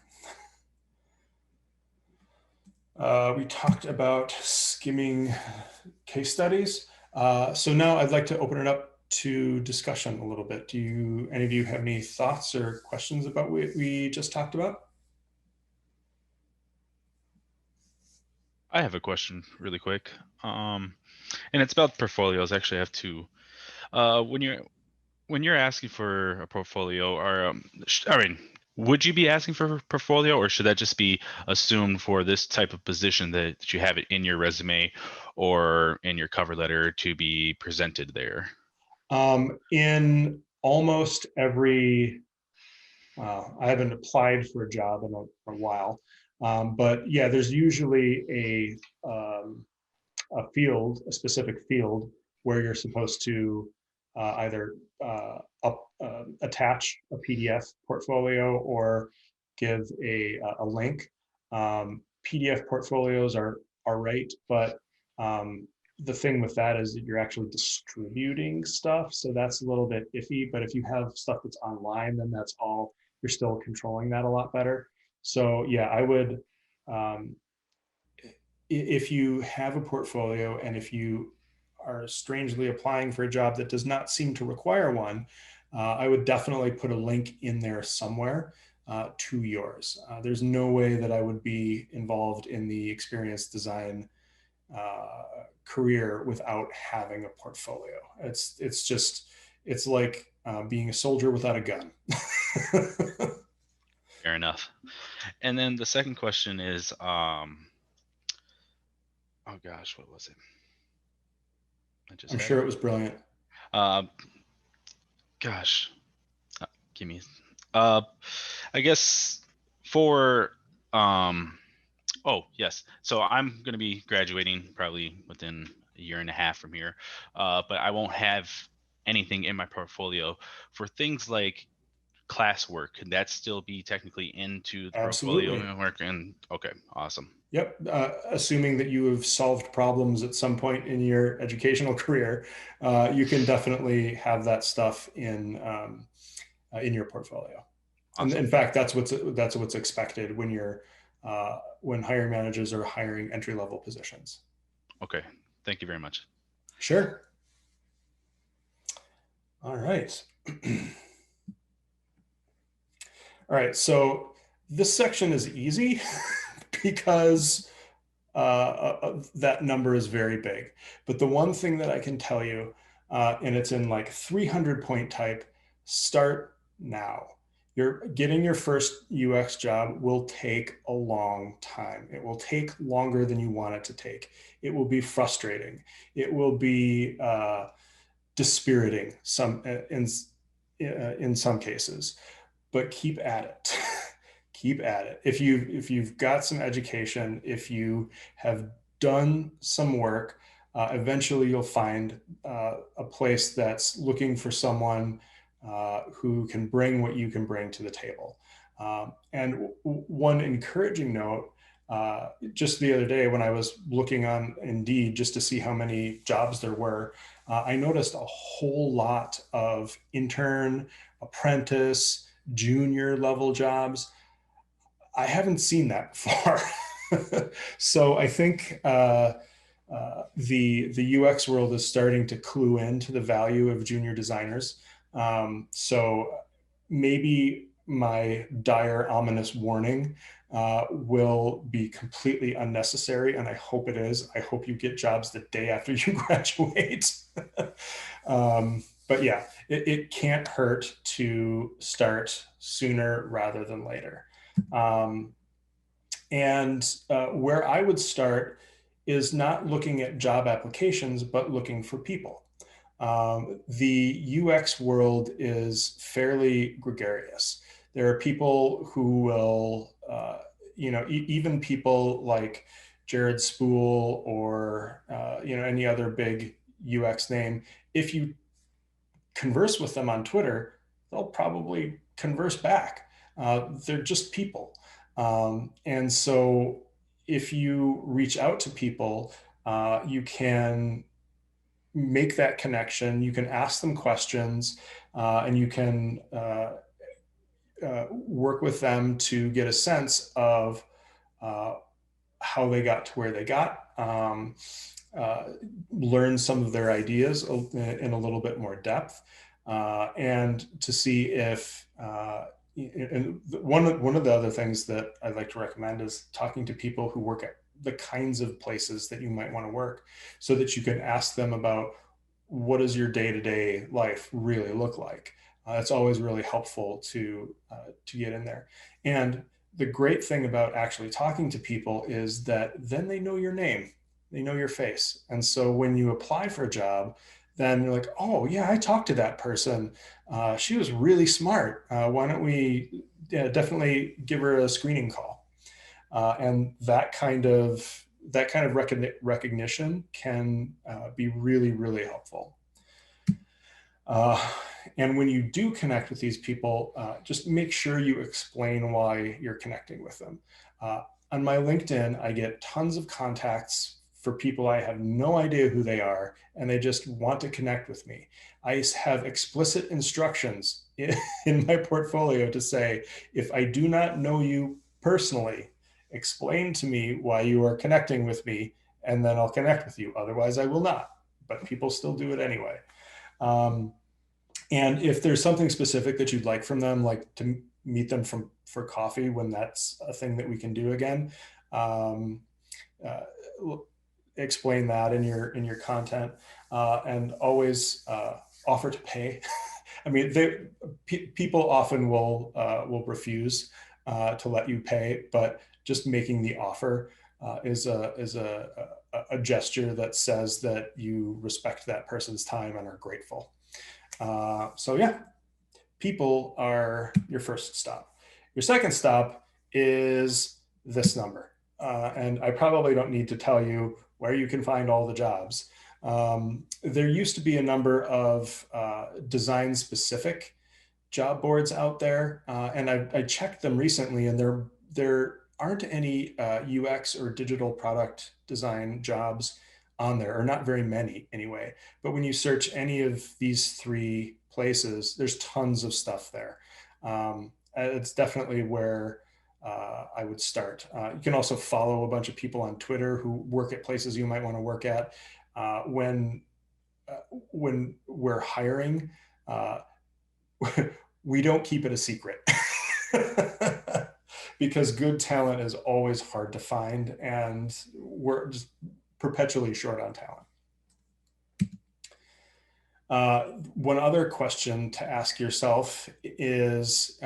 We talked about skimming case studies. So now I'd like to open it up to discussion a little bit. Do any of you have any thoughts or questions about what we just talked about? I have a question really quick. And it's about portfolios. Actually, I have two. When you're asking for a portfolio, or would you be asking for a portfolio, or should that just be assumed for this type of position that you have it in your resume or in your cover letter to be presented there? In almost every, I haven't applied for a job in a while, but yeah, there's usually a specific field where you're supposed to either attach a PDF portfolio or give a link. PDF portfolios are right, but the thing with that is that you're actually distributing stuff, so that's a little bit iffy. But if you have stuff that's online, then that's all, you're still controlling that a lot better. So yeah, I would, if you have a portfolio and if you are strangely applying for a job that does not seem to require one, I would definitely put a link in there somewhere to yours. There's no way that I would be involved in the experience design career without having a portfolio. It's like being a soldier without a gun. Fair enough. And then the second question is, oh gosh, what was it? I'm sure it was brilliant. Gosh, give me. I guess for oh yes. So I'm going to be graduating probably within a year and a half from here, but I won't have anything in my portfolio for things like classwork. Could that still be technically into the Absolutely. portfolio work? And okay, awesome. Yep. Assuming that you have solved problems at some point in your educational career, you can definitely have that stuff in your portfolio. Awesome. And in fact, that's what's expected when when hiring managers are hiring entry-level positions. Okay. Thank you very much. Sure. All right. All right, so this section is easy because that number is very big. But the one thing that I can tell you, and it's in like 300 point type, start now. You're getting your first UX job will take a long time. It will take longer than you want it to take. It will be frustrating. It will be dispiriting in some cases, but keep at it. Keep at it. If you've got some education, if you have done some work, eventually you'll find a place that's looking for someone who can bring what you can bring to the table. And one encouraging note, just the other day when I was looking on Indeed just to see how many jobs there were, I noticed a whole lot of intern, apprentice, junior level jobs. I haven't seen that before. So I think the UX world is starting to clue into the value of junior designers. So maybe my dire, ominous warning will be completely unnecessary, and I hope it is. I hope you get jobs the day after you graduate. But yeah, it can't hurt to start sooner rather than later. Where I would start is not looking at job applications, but looking for people. The UX world is fairly gregarious. There are people who will, even people like Jared Spool or, any other big UX name. If you converse with them on Twitter, they'll probably converse back. They're just people. And so if you reach out to people, you can make that connection, you can ask them questions, and you can work with them to get a sense of how they got to where they got, learn some of their ideas in a little bit more depth, and to see if and one of the other things that I'd like to recommend is talking to people who work at the kinds of places that you might want to work, so that you can ask them about what does your day-to-day life really look like. It's always really helpful to get in there. And the great thing about actually talking to people is that then they know your name, they know your face. And so when you apply for a job, then you're like, oh yeah, I talked to that person. She was really smart. Why don't we definitely give her a screening call? And that kind of recognition can be really, really helpful. And when you do connect with these people, just make sure you explain why you're connecting with them. On my LinkedIn, I get tons of contacts for people I have no idea who they are, and they just want to connect with me. I have explicit instructions in my portfolio to say, if I do not know you personally, explain to me why you are connecting with me, and then I'll connect with you. Otherwise, I will not. But people still do it anyway. And if there's something specific that you'd like from them, like to meet them for coffee, when that's a thing that we can do again, explain that in your content, and always offer to pay. I mean, people often will refuse to let you pay, but just making the offer is a gesture that says that you respect that person's time and are grateful. So yeah, people are your first stop. Your second stop is this number. And I probably don't need to tell you where you can find all the jobs. There used to be a number of design specific job boards out there. And I checked them recently, and there aren't any UX or digital product design jobs on there, or not very many anyway. But when you search any of these three places, there's tons of stuff there. It's definitely where I would start. You can also follow a bunch of people on Twitter who work at places you might want to work at. When we're hiring, uh, we don't keep it a secret because good talent is always hard to find, and we're just perpetually short on talent. One other question to ask yourself is,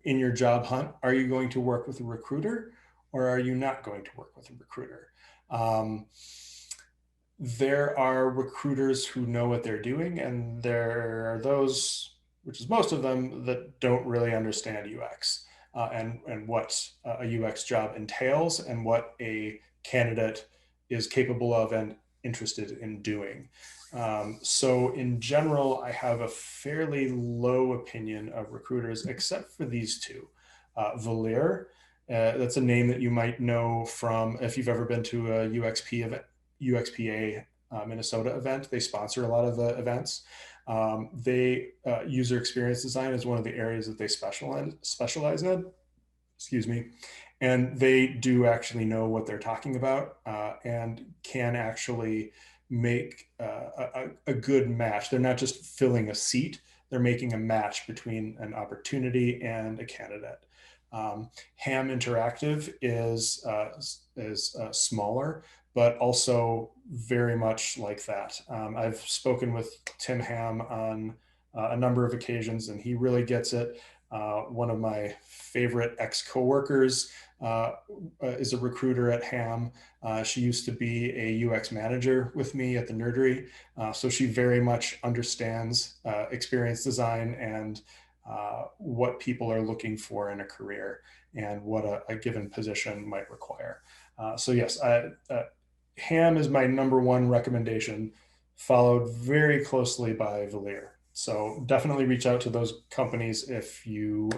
in your job hunt, are you going to work with a recruiter or are you not going to work with a recruiter? There are recruiters who know what they're doing, and there are those, which is most of them, that don't really understand UX and what a UX job entails and what a candidate is capable of and interested in doing. So in general, I have a fairly low opinion of recruiters, except for these two. Valir, that's a name that you might know from if you've ever been to a UXPA Minnesota event. They sponsor a lot of the events. User experience design is one of the areas that they specialize in. Excuse me. And they do actually know what they're talking about and can actually make a good match. They're not just filling a seat, they're making a match between an opportunity and a candidate. Ham Interactive is smaller, but also very much like that. I've spoken with Tim Ham on a number of occasions, and he really gets it. One of my favorite ex-coworkers is a recruiter at Ham. She used to be a UX manager with me at the Nerdery, so she very much understands experience design and what people are looking for in a career and what a given position might require. So yes, Ham is my number one recommendation, followed very closely by Valir. So definitely reach out to those companies if you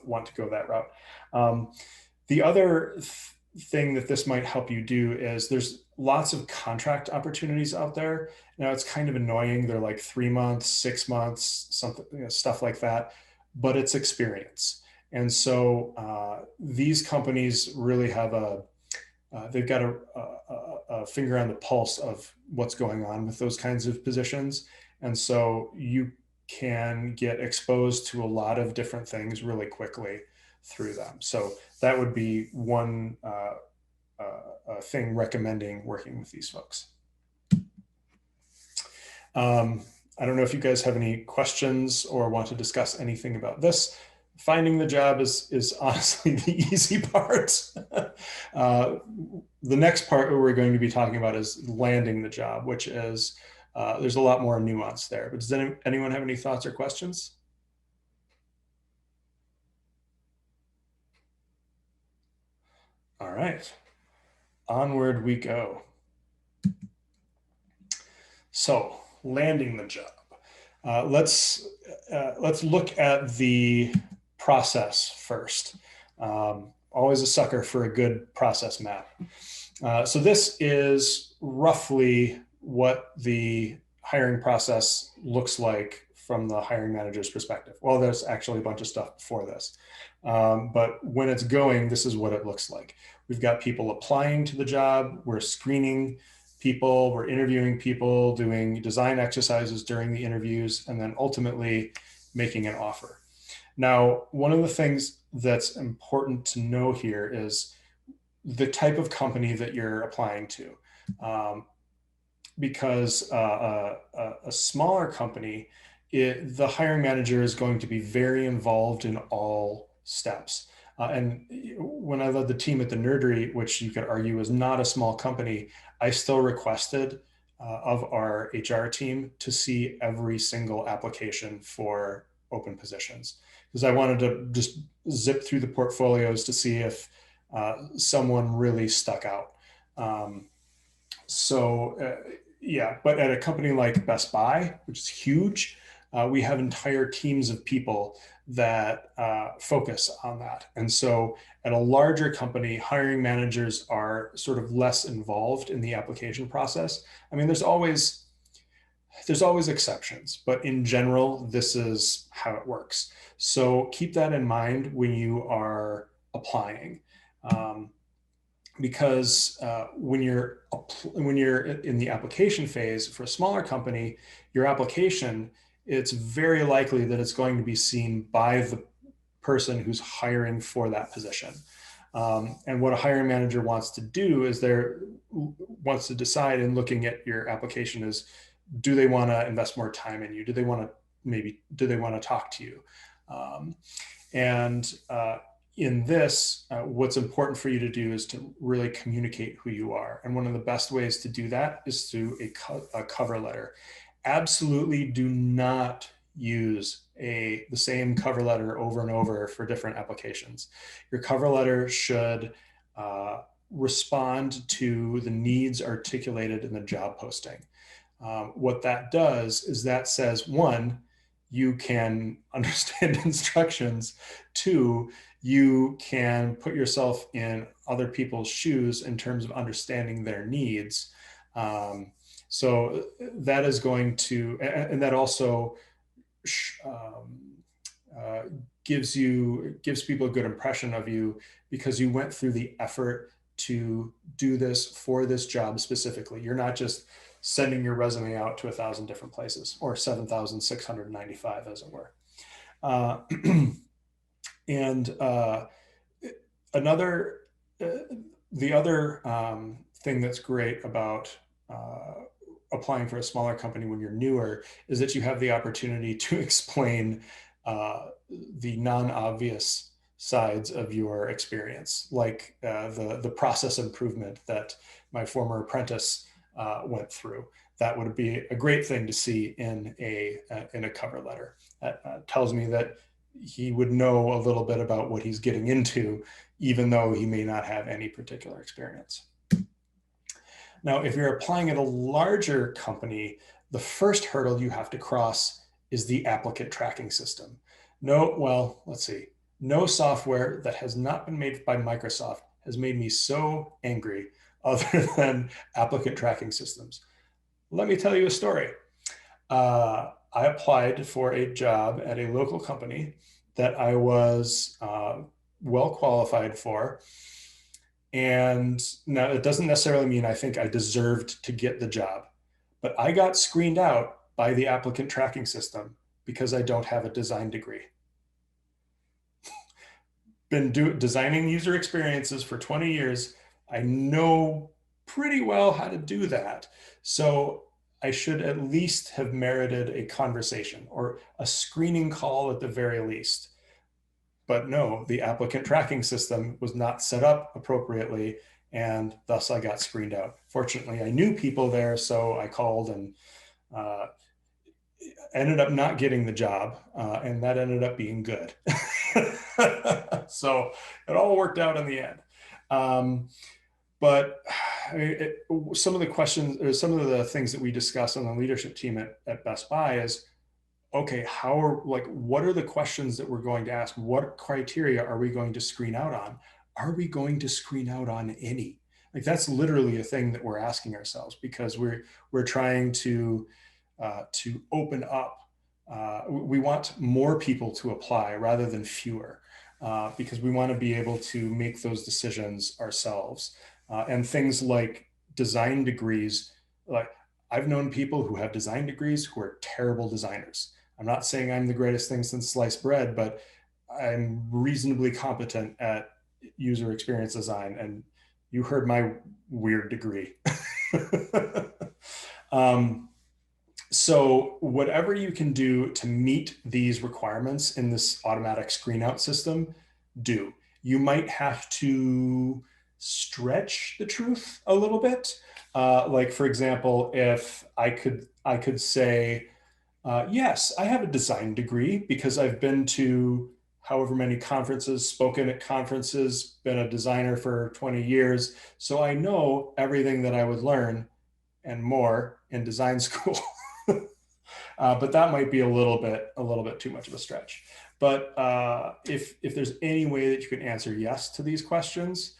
want to go that route. The other thing that this might help you do is there's lots of contract opportunities out there. Now it's kind of annoying. They're like 3 months, 6 months, something, stuff like that, but it's experience. And so these companies really have they've got a finger on the pulse of what's going on with those kinds of positions. And so you can get exposed to a lot of different things really quickly through them. So that would be one thing recommending working with these folks. I don't know if you guys have any questions or want to discuss anything about this. Finding the job is honestly the easy part. The next part we're going to be talking about is landing the job, which is, there's a lot more nuance there. But does anyone have any thoughts or questions? All right, onward we go. So landing the job. Let's look at the process first. Always a sucker for a good process map. So this is roughly what the hiring process looks like from the hiring manager's perspective. Well, there's actually a bunch of stuff before this. But when it's going, this is what it looks like. We've got people applying to the job. We're screening people, we're interviewing people, doing design exercises during the interviews, and then ultimately making an offer. Now, one of the things that's important to know here is the type of company that you're applying to. Because a smaller company, the hiring manager is going to be very involved in all steps. And when I led the team at the Nerdery, which you could argue is not a small company, I still requested of our HR team to see every single application for open positions, because I wanted to just zip through the portfolios to see if someone really stuck out. Yeah, but at a company like Best Buy, which is huge, we have entire teams of people that focus on that. And so at a larger company, hiring managers are sort of less involved in the application process. I mean, there's always exceptions, but in general, this is how it works. So keep that in mind when you are applying. Because when you're in the application phase for a smaller company, your application it's very likely that it's going to be seen by the person who's hiring for that position. And what a hiring manager wants to do is wants to decide in looking at your application is, do they want to invest more time in you? Do they want to talk to you? In this, what's important for you to do is to really communicate who you are. And one of the best ways to do that is through a cover letter. Absolutely do not use the same cover letter over and over for different applications. Your cover letter should respond to the needs articulated in the job posting. What that does is that says, one, you can understand instructions. Two, you can put yourself in other people's shoes in terms of understanding their needs. So that is going to, and that also gives people a good impression of you because you went through the effort to do this for this job specifically. You're not just sending your resume out to 1,000 different places, or 7,695 as it were. The other thing that's great about applying for a smaller company when you're newer is that you have the opportunity to explain the non-obvious sides of your experience, like the process improvement that my former apprentice went through. That would be a great thing to see in a cover letter. That tells me that he would know a little bit about what he's getting into, even though he may not have any particular experience. Now, if you're applying at a larger company, the first hurdle you have to cross is the applicant tracking system. No software that has not been made by Microsoft has made me so angry other than applicant tracking systems. Let me tell you a story. I applied for a job at a local company that I was well qualified for. And now it doesn't necessarily mean I think I deserved to get the job, but I got screened out by the applicant tracking system because I don't have a design degree. Been designing user experiences for 20 years. I know pretty well how to do that. So I should at least have merited a conversation or a screening call at the very least. But no, the applicant tracking system was not set up appropriately, and thus I got screened out. Fortunately, I knew people there, so I called and ended up not getting the job, and that ended up being good. So it all worked out in the end. But some of the questions, or some of the things that we discuss on the leadership team at Best Buy is, okay, what are the questions that we're going to ask? What criteria are we going to screen out on? Are we going to screen out on any? Like, that's literally a thing that we're asking ourselves, because we're trying to open up. We want more people to apply rather than fewer, because we want to be able to make those decisions ourselves. And things like design degrees, like, I've known people who have design degrees who are terrible designers. I'm not saying I'm the greatest thing since sliced bread, but I'm reasonably competent at user experience design. And you heard my weird degree. So whatever you can do to meet these requirements in this automatic screen out system, do. You might have to stretch the truth a little bit. Like, for example, if I could say, yes, I have a design degree because I've been to however many conferences, spoken at conferences, been a designer for 20 years. So I know everything that I would learn and more in design school. But that might be a little bit too much of a stretch. But if there's any way that you can answer yes to these questions,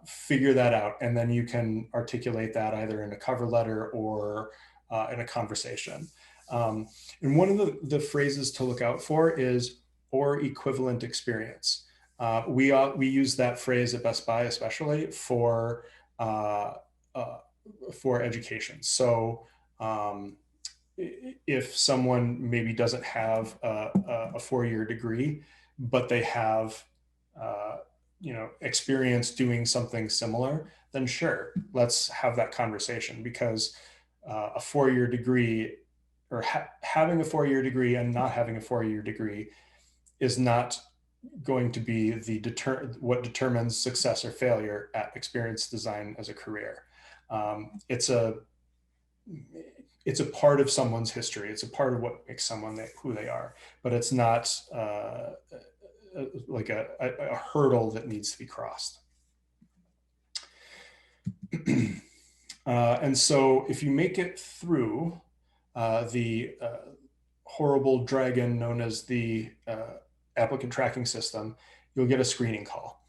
figure that out. And then you can articulate that either in a cover letter or in a conversation. And one of the phrases to look out for is "or equivalent experience." We use that phrase at Best Buy, especially for education. So if someone maybe doesn't have a 4-year degree, but they have, experience doing something similar, then sure, let's have that conversation, because a 4-year degree, or having a 4-year degree and not having a 4-year degree is not going to be what determines success or failure at experience design as a career. It's a part of someone's history. It's a part of what makes someone who they are, but it's not like a hurdle that needs to be crossed. And so if you make it through the horrible dragon known as the applicant tracking system, you'll get a screening call.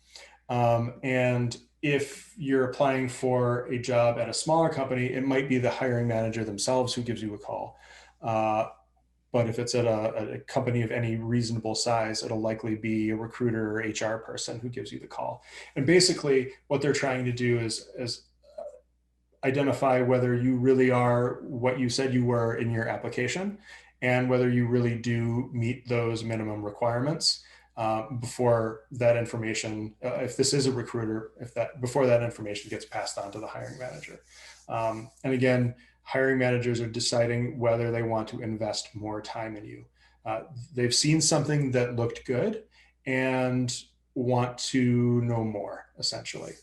And if you're applying for a job at a smaller company, it might be the hiring manager themselves who gives you a call. But if it's at a company of any reasonable size, it'll likely be a recruiter or HR person who gives you the call. And basically what they're trying to do is identify whether you really are what you said you were in your application, and whether you really do meet those minimum requirements before that information, if this is a recruiter, before that information gets passed on to the hiring manager. And again, hiring managers are deciding whether they want to invest more time in you. They've seen something that looked good and want to know more, essentially.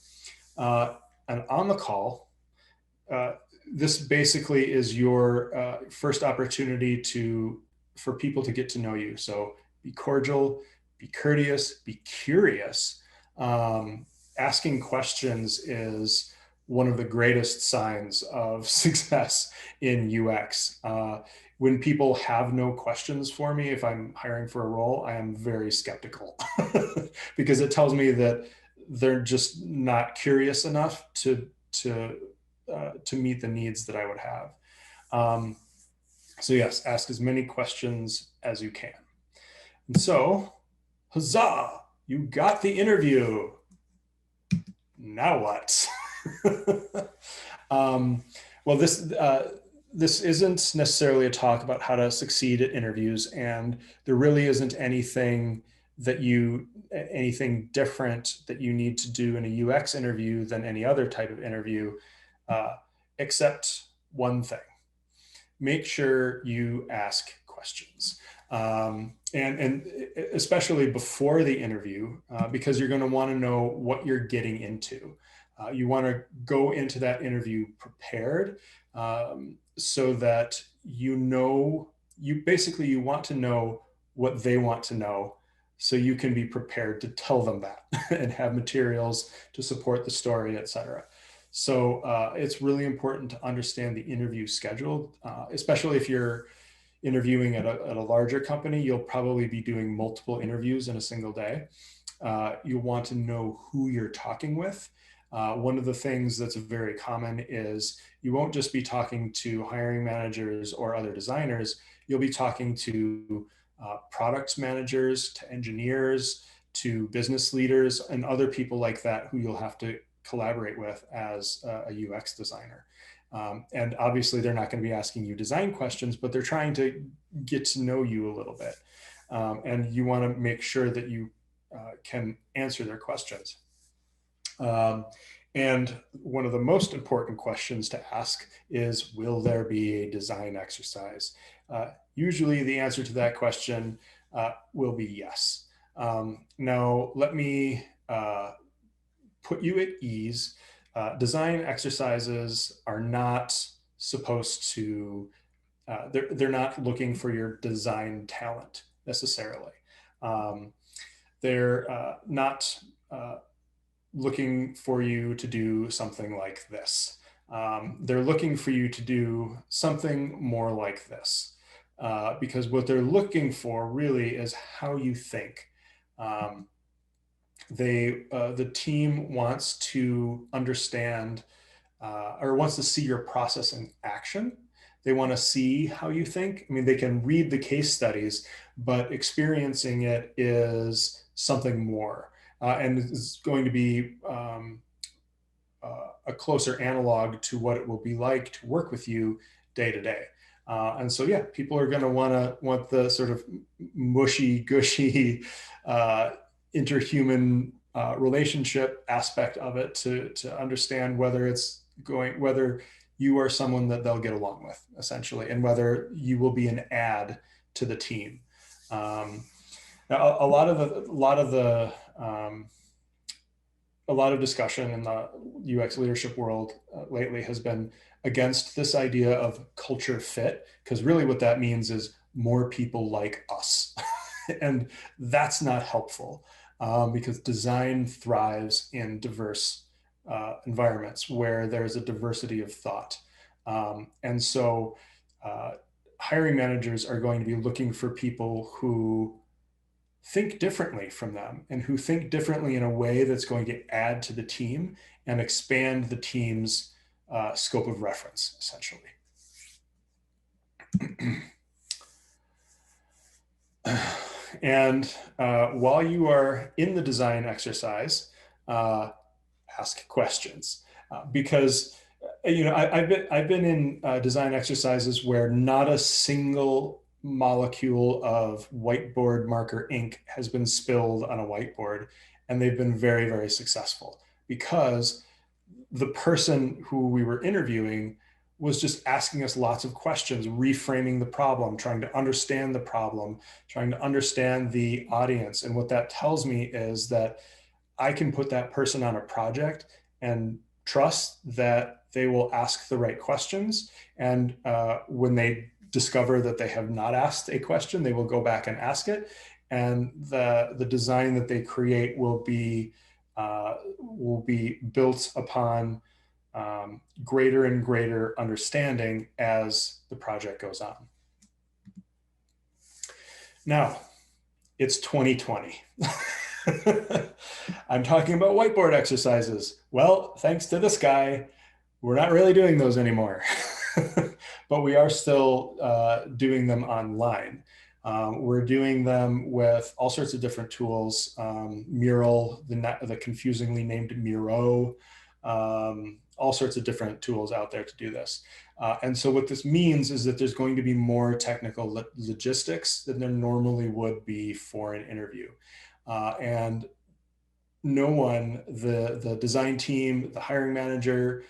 And on the call, this basically is your first opportunity for people to get to know you. So be cordial, be courteous, be curious. Asking questions is one of the greatest signs of success in UX. When people have no questions for me, if I'm hiring for a role, I am very skeptical because it tells me that they're just not curious enough to meet the needs that I would have. So yes, ask as many questions as you can. And so, huzzah, you got the interview. Now what? Well, this isn't necessarily a talk about how to succeed at interviews, and there really isn't anything different that you need to do in a UX interview than any other type of interview, except one thing. Make sure you ask questions. And especially before the interview, because you're going to want to know what you're getting into. You want to go into that interview prepared, so that you want to know what they want to know, so you can be prepared to tell them that and have materials to support the story, etc. So it's really important to understand the interview schedule, especially if you're interviewing at a larger company. You'll probably be doing multiple interviews in a single day. You want to know who you're talking with. One of the things that's very common is you won't just be talking to hiring managers or other designers. You'll be talking to product managers, to engineers, to business leaders, and other people like that who you'll have to collaborate with as a UX designer. And obviously they're not going to be asking you design questions, but they're trying to get to know you a little bit. And you want to make sure that you can answer their questions. And one of the most important questions to ask is, will there be a design exercise? Usually the answer to that question will be yes. Now, let me put you at ease. Design exercises are not supposed to, they're not looking for your design talent necessarily. They're not looking for you to do something like this. They're looking for you to do something more like this, because what they're looking for really is how you think. The team wants to understand or wants to see your process in action. They want to see how you think. I mean, they can read the case studies, but experiencing it is something more. And it's going to be a closer analog to what it will be like to work with you day to day. And so, yeah, people are going to want the sort of mushy, gushy, interhuman relationship aspect of it to understand whether you are someone that they'll get along with, essentially, and whether you will be an add to the team. Now, a lot of discussion in the UX leadership world lately has been against this idea of culture fit, because really what that means is more people like us. And that's not helpful, because design thrives in diverse environments where there's a diversity of thought. And so hiring managers are going to be looking for people who think differently from them and who think differently in a way that's going to add to the team and expand the team's scope of reference, essentially. And while you are in the design exercise, ask questions, because I've been in design exercises where not a single molecule of whiteboard marker ink has been spilled on a whiteboard, and they've been very, very successful because the person who we were interviewing was just asking us lots of questions, reframing the problem, trying to understand the problem, trying to understand the audience. And what that tells me is that I can put that person on a project and trust that they will ask the right questions. And when they discover that they have not asked a question, they will go back and ask it. And the design that they create will be built upon greater and greater understanding as the project goes on. Now, it's 2020. I'm talking about whiteboard exercises. Well, thanks to this guy, we're not really doing those anymore, but we are still doing them online. We're doing them with all sorts of different tools, Mural, the confusingly named Miro, all sorts of different tools out there to do this. And so what this means is that there's going to be more technical logistics than there normally would be for an interview. And no one, the design team, the hiring manager,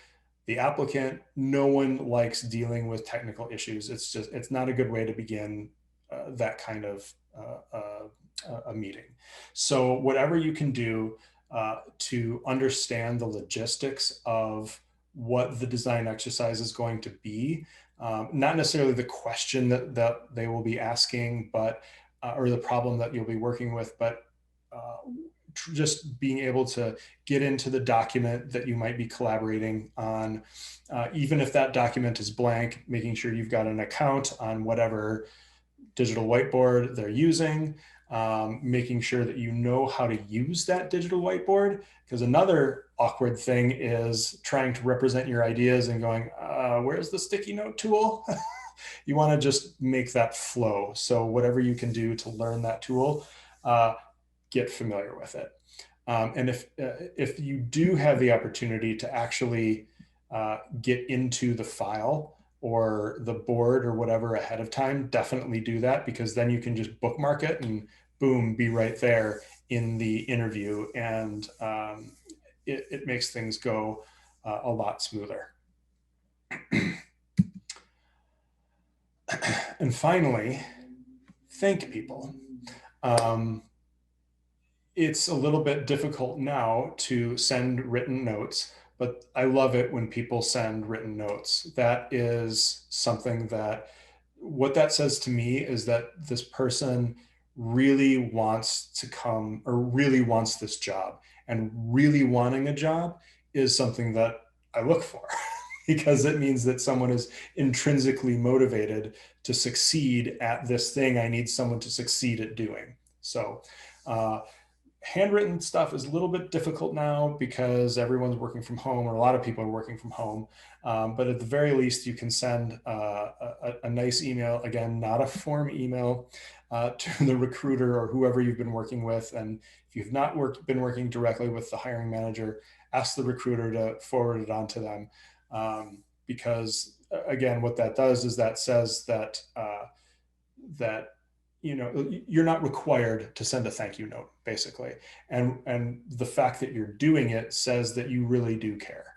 the applicant, no one likes dealing with technical issues. It's not a good way to begin that kind of a meeting. So whatever you can do to understand the logistics of what the design exercise is going to be, not necessarily the question that they will be asking, but or the problem that you'll be working with, but just being able to get into the document that you might be collaborating on, even if that document is blank, making sure you've got an account on whatever digital whiteboard they're using, making sure that you know how to use that digital whiteboard, because another awkward thing is trying to represent your ideas and going, where's the sticky note tool? You want to just make that flow. So whatever you can do to learn that tool, get familiar with it. And if you do have the opportunity to actually get into the file or the board or whatever ahead of time, definitely do that, because then you can just bookmark it and boom, be right there in the interview. And it makes things go a lot smoother. And finally, thank people. It's a little bit difficult now to send written notes, but I love it when people send written notes. That is something that, what that says to me is that this person really wants to come or really wants this job, and really wanting a job is something that I look for because it means that someone is intrinsically motivated to succeed at this thing I need someone to succeed at doing. So, handwritten stuff is a little bit difficult now because everyone's working from home, or a lot of people are working from home. But at the very least, you can send a nice email, again, not a form email, to the recruiter or whoever you've been working with. And if you've not been working directly with the hiring manager, ask the recruiter to forward it on to them, because again, what that does is that says that that you're not required to send a thank you note, basically, and the fact that you're doing it says that you really do care.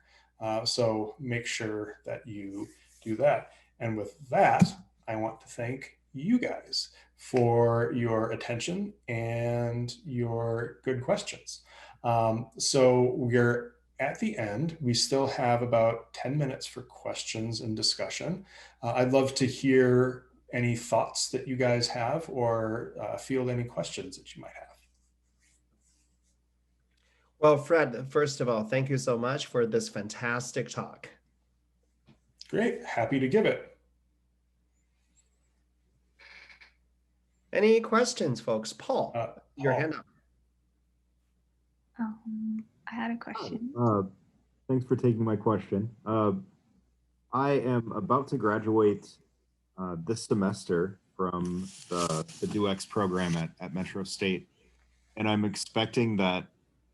So make sure that you do that. And with that, I want to thank you guys for your attention and your good questions. So we're at the end. We still have about 10 minutes for questions and discussion. I'd love to hear any thoughts that you guys have, or field any questions that you might have. Well, Fred, first of all, thank you so much for this fantastic talk. Great, happy to give it. Any questions, folks? Paul, your Paul. hand up. I had a question. Thanks for taking my question. I am about to graduate this semester from the DUX program at Metro State, and I'm expecting that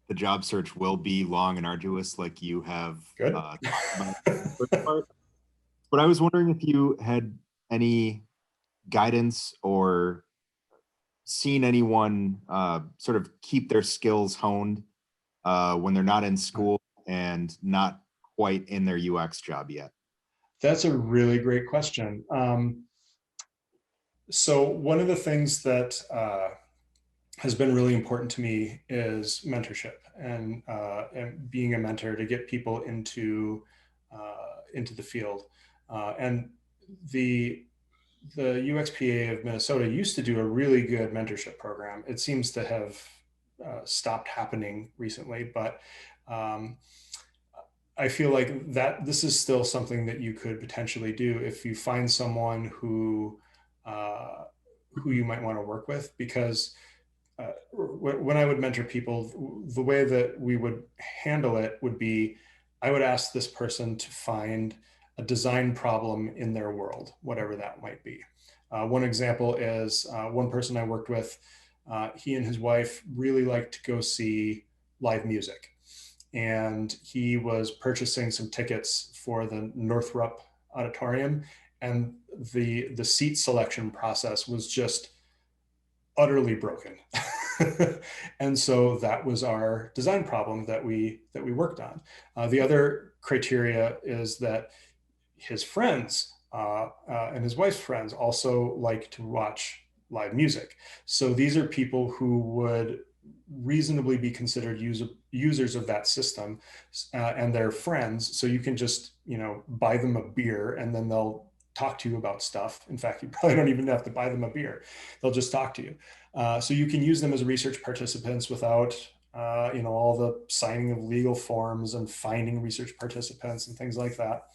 the job search will be long and arduous, like you have talked about in the first part. But I was wondering if you had any guidance or seen anyone sort of keep their skills honed when they're not in school and not quite in their UX job yet. That's a really great question. So one of the things that has been really important to me is mentorship and being a mentor to get people into the field. And the UXPA of Minnesota used to do a really good mentorship program. It seems to have stopped happening recently, but I feel like that this is still something that you could potentially do if you find someone who you might want to work with, because when I would mentor people, the way that we would handle it would be, I would ask this person to find a design problem in their world, whatever that might be. One example is one person I worked with, he and his wife really liked to go see live music. And he was purchasing some tickets for the Northrop Auditorium, and the seat selection process was just utterly broken. And so that was our design problem that we worked on. The other criteria is that his friends and his wife's friends also like to watch live music. So these are people who would reasonably be considered users of that system, and their friends. So you can just, buy them a beer and then they'll talk to you about stuff. In fact, you probably don't even have to buy them a beer. They'll just talk to you. So you can use them as research participants without, all the signing of legal forms and finding research participants and things like that.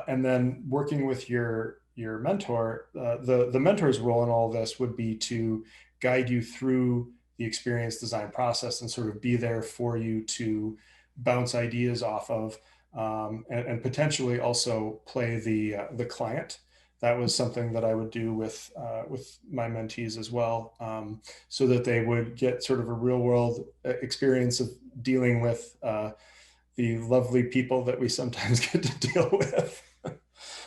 And then working with your mentor, the mentor's role in all of this would be to guide you through the experience design process and sort of be there for you to bounce ideas off of, and potentially also play the client. That was something that I would do with my mentees as well, so that they would get sort of a real world experience of dealing with the lovely people that we sometimes get to deal with.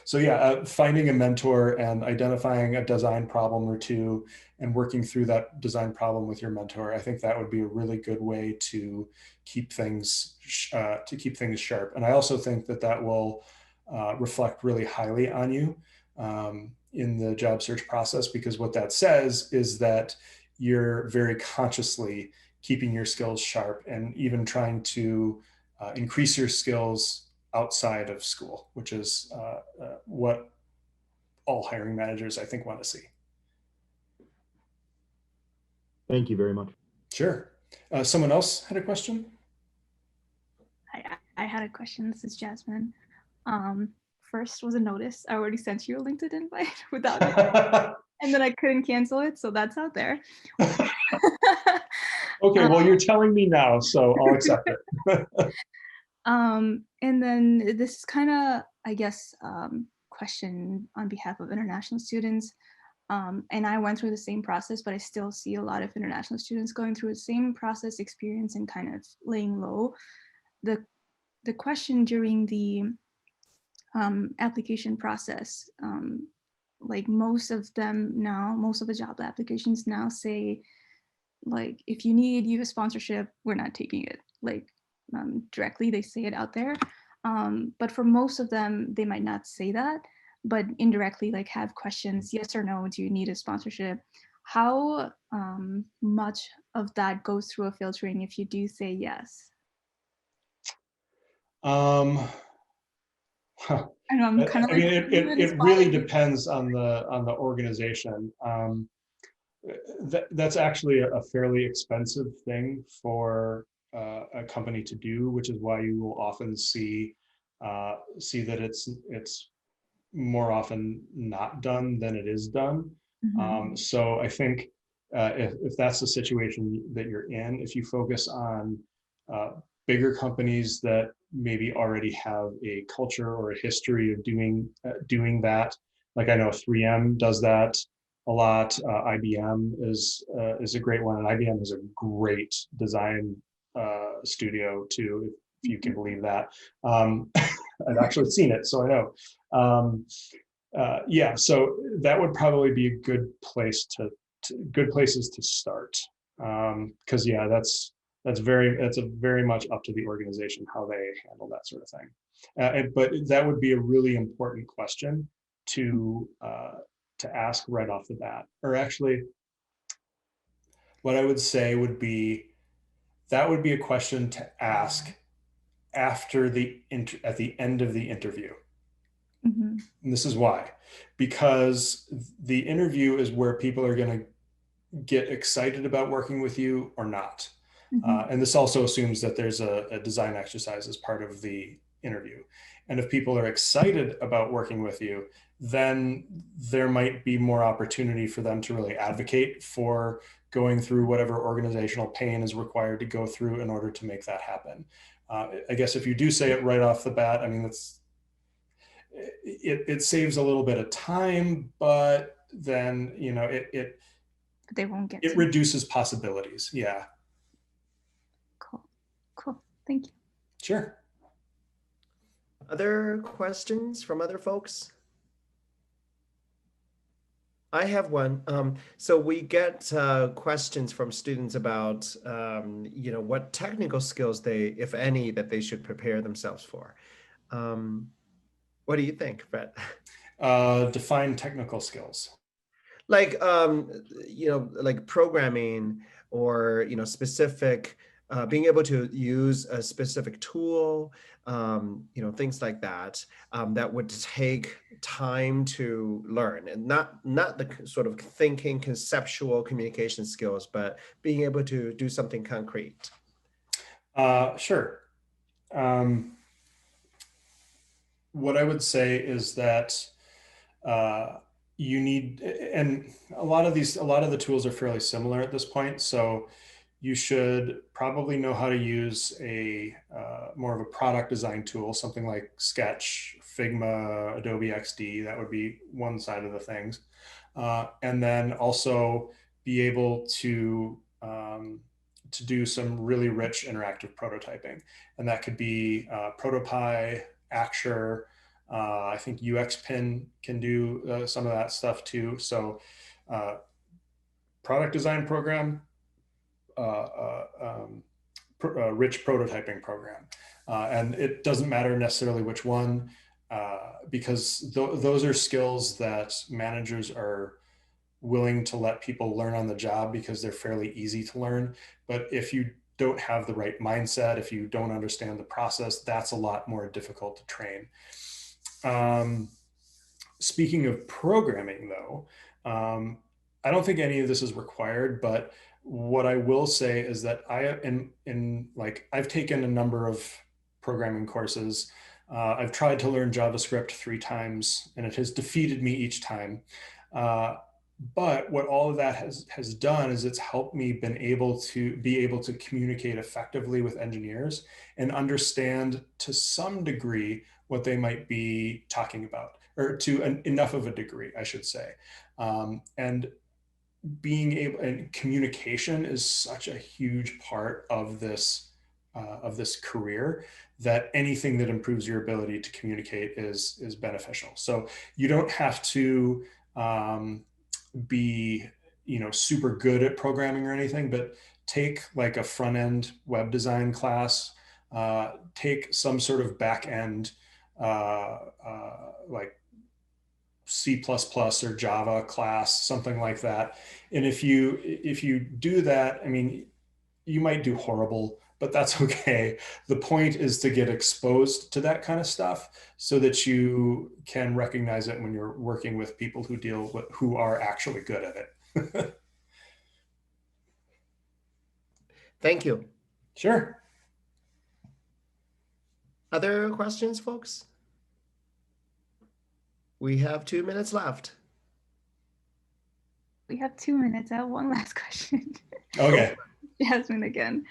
So yeah, finding a mentor and identifying a design problem or two and working through that design problem with your mentor, I think that would be a really good way to keep things sharp. And I also think that will reflect really highly on you in the job search process, because what that says is that you're very consciously keeping your skills sharp and even trying to increase your skills outside of school, which is what all hiring managers, I think, want to see. Thank you very much. Sure. Someone else had a question? I had a question. This is Jasmine. First was a notice. I already sent you a LinkedIn invite without it, and then I couldn't cancel it, so that's out there. Okay, well, you're telling me now, so I'll accept it. And then this is kind of, I guess, question on behalf of international students. And I went through the same process, but I still see a lot of international students going through the same process, experience, and kind of laying low. The question during the application process. Like most of the job applications now say, like, if you need US sponsorship, we're not taking it. Like directly, they say it out there. But for most of them, they might not say that, but indirectly, like, have questions, yes or no, do you need a sponsorship? How much of that goes through a filtering if you do say yes? Huh. I know I'm kind of I like mean, putting you in the it spot. really depends on the organization. That's actually a fairly expensive thing for a company to do, which is why you will often see that it's more often not done than it is done. Mhm. So I think if that's the situation that you're in, if you focus on uh, bigger companies that maybe already have a culture or a history of doing that, like I know 3M does that a lot. IBM is a great one, and IBM is a great design studio too, if you can believe that. I've actually seen it, so I know. Um, yeah, so that would probably be a good good places to start. Because yeah, that's a very much up to the organization how they handle that sort of thing. But that would be a really important question to ask right off the bat. Or actually, what I would say would be that would be a question to ask after at the end of the interview. Mhm. And this is why, because the interview is where people are going to get excited about working with you or not. Mhm. And this also assumes that there's a design exercise as part of the interview. And if people are excited about working with you, then there might be more opportunity for them to really advocate for going through whatever organizational pain is required to go through in order to make that happen. I guess if you do say it right off the bat, I mean, it saves a little bit of time, but then But they won't get it to. reduces possibilities. Yeah, Cool. Cool. Thank you. sure. Other questions from other folks? I have one. So we get questions from students about, what technical skills they, if any, that they should prepare themselves for. What do you think, Brett? Define technical skills. Like, like programming or, specific, being able to use a specific tool, things like that, that would take time to learn, and not the sort of thinking conceptual communication skills, but being able to do something concrete. Sure. Um, what I would say is that uh, you need, and a lot of the tools are fairly similar at this point. So you should probably know how to use a more of a product design tool, something like Sketch, Figma, Adobe XD. That would be one side of the things, and then also be able to do some really rich interactive prototyping, and that could be Protopie, Axure. I think UXPin can do some of that stuff too. So, product design program, uh, uh, um, rich prototyping program. And it doesn't matter necessarily which one, because those are skills that managers are willing to let people learn on the job because they're fairly easy to learn. But if you don't have the right mindset, if you don't understand the process, that's a lot more difficult to train. Speaking of programming, though, I don't think any of this is required, but what I will say is that I've taken a number of programming courses. I've tried to learn JavaScript 3 times, and it has defeated me each time. Uh, but what all of that has done is it's helped me be able to communicate effectively with engineers and understand to some degree what they might be talking about, or to enough of a degree, I should say. And being able, and communication is such a huge part of this of this career, that anything that improves your ability to communicate is beneficial. So you don't have to be, super good at programming or anything, but take like a front end web design class, take some sort of back end, like C++ or Java class, something like that. And if you do that, I mean, you might do horrible, but that's okay. The point is to get exposed to that kind of stuff so that you can recognize it when you're working with people who are actually good at it. Thank you. Sure. Other questions, folks? We have 2 minutes left. We have 2 minutes. I have one last question. Okay. Jasmine again.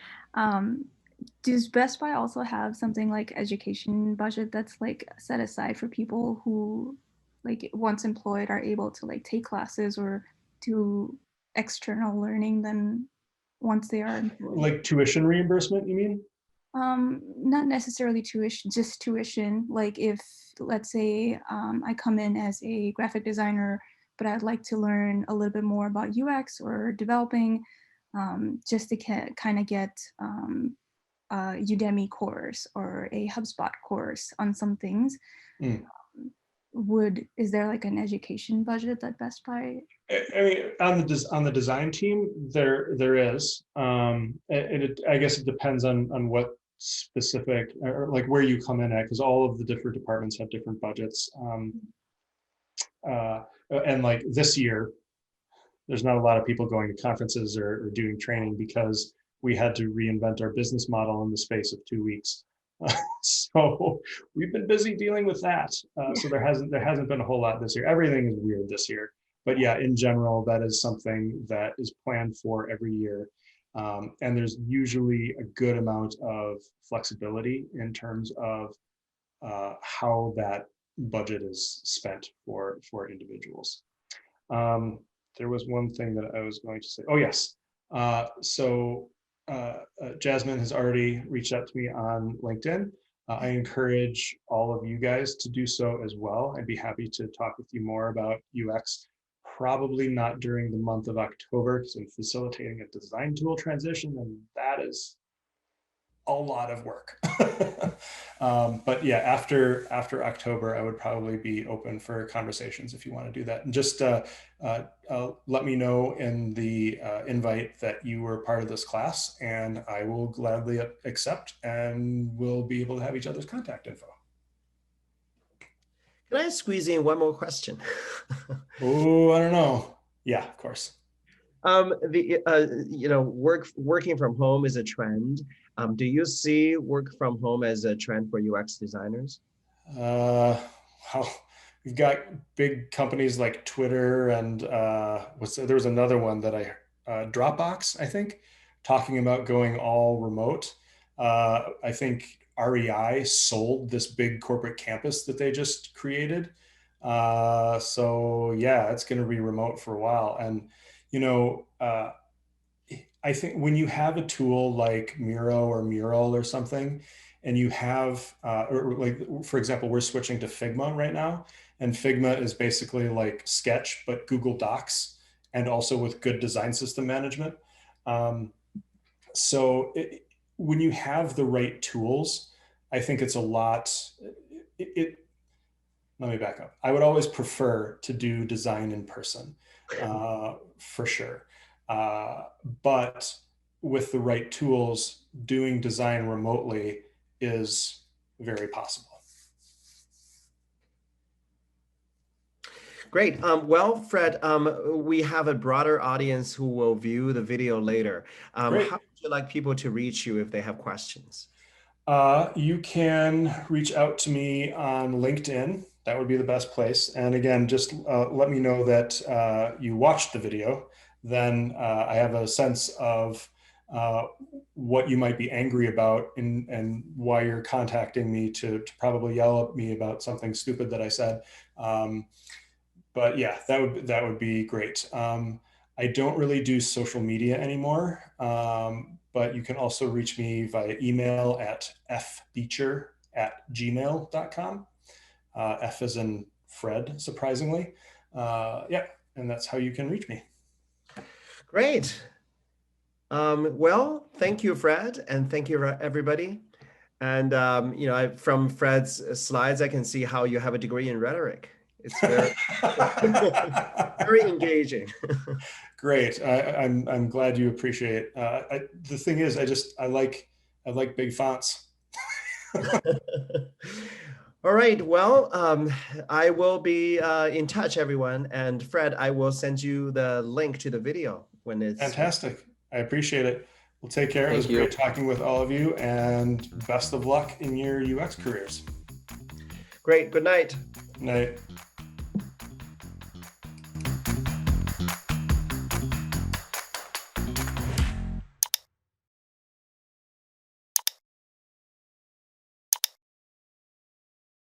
Does Best Buy also have something like education budget that's like set aside for people who, like, once employed are able to like take classes or do external learning than once they are employed? Like tuition reimbursement, you mean? Not necessarily tuition, just tuition. Like if, let's say, I come in as a graphic designer, but I'd like to learn a little bit more about UX or developing, just to kind of get a Udemy course or a HubSpot course on some things. Mm. Is there like an education budget that Best Buy? I mean, on the design team, there is. I guess it depends on what specific, or like where you come in at, because all of the different departments have different budgets. And like this year, there's not a lot of people going to conferences or doing training because we had to reinvent our business model in the space of 2 weeks. So we've been busy dealing with that. So there hasn't been a whole lot this year. Everything is weird this year. But yeah, in general, that is something that is planned for every year. And there's usually a good amount of flexibility in terms of how that budget is spent for individuals. There was one thing that I was going to say. Oh, yes. Jasmine has already reached out to me on LinkedIn. I encourage all of you guys to do so as well. I'd be happy to talk with you more about UX, probably not during the month of October because I'm facilitating a design tool transition, and that is a lot of work. But yeah, after October, I would probably be open for conversations if you want to do that. And just let me know in the invite that you were part of this class, and I will gladly accept, and we'll be able to have each other's contact info. Can I squeeze in one more question? Oh, I don't know. Yeah, of course. Working from home is a trend. Do you see work from home as a trend for UX designers? Well, we've got big companies like Twitter and there was another one that Dropbox, I think, talking about going all remote. I think REI sold this big corporate campus that they just created. So yeah, it's going to be remote for a while. And I think when you have a tool like Miro or Mural or something, and you have, or like, for example, we're switching to Figma right now, and Figma is basically like Sketch, but Google Docs, and also with good design system management. When you have the right tools, I think it's a lot, let me back up. I would always prefer to do design in person, for sure. But with the right tools, doing design remotely is very possible. Great. Well, Fred, we have a broader audience who will view the video later. How would you like people to reach you if they have questions? You can reach out to me on LinkedIn. That would be the best place. And again, just let me know that you watched the video. Then I have a sense of what you might be angry about and why you're contacting me to probably yell at me about something stupid that I said. But yeah, that would be great. I don't really do social media anymore. but you can also reach me via email at fbeecher@gmail.com. F as in Fred, surprisingly. Yeah, and that's how you can reach me. Great. Well, thank you, Fred, and thank you, everybody. And from Fred's slides, I can see how you have a degree in rhetoric. It's very, very engaging. Great. I'm glad you appreciate it. The thing is, I like big fonts. All right. Well, I will be in touch, everyone. And Fred, I will send you the link to the video when it's fantastic. I appreciate it. Well, take care. It was Thank you. great talking with all of you, and best of luck in your UX careers. great. Good night. Night.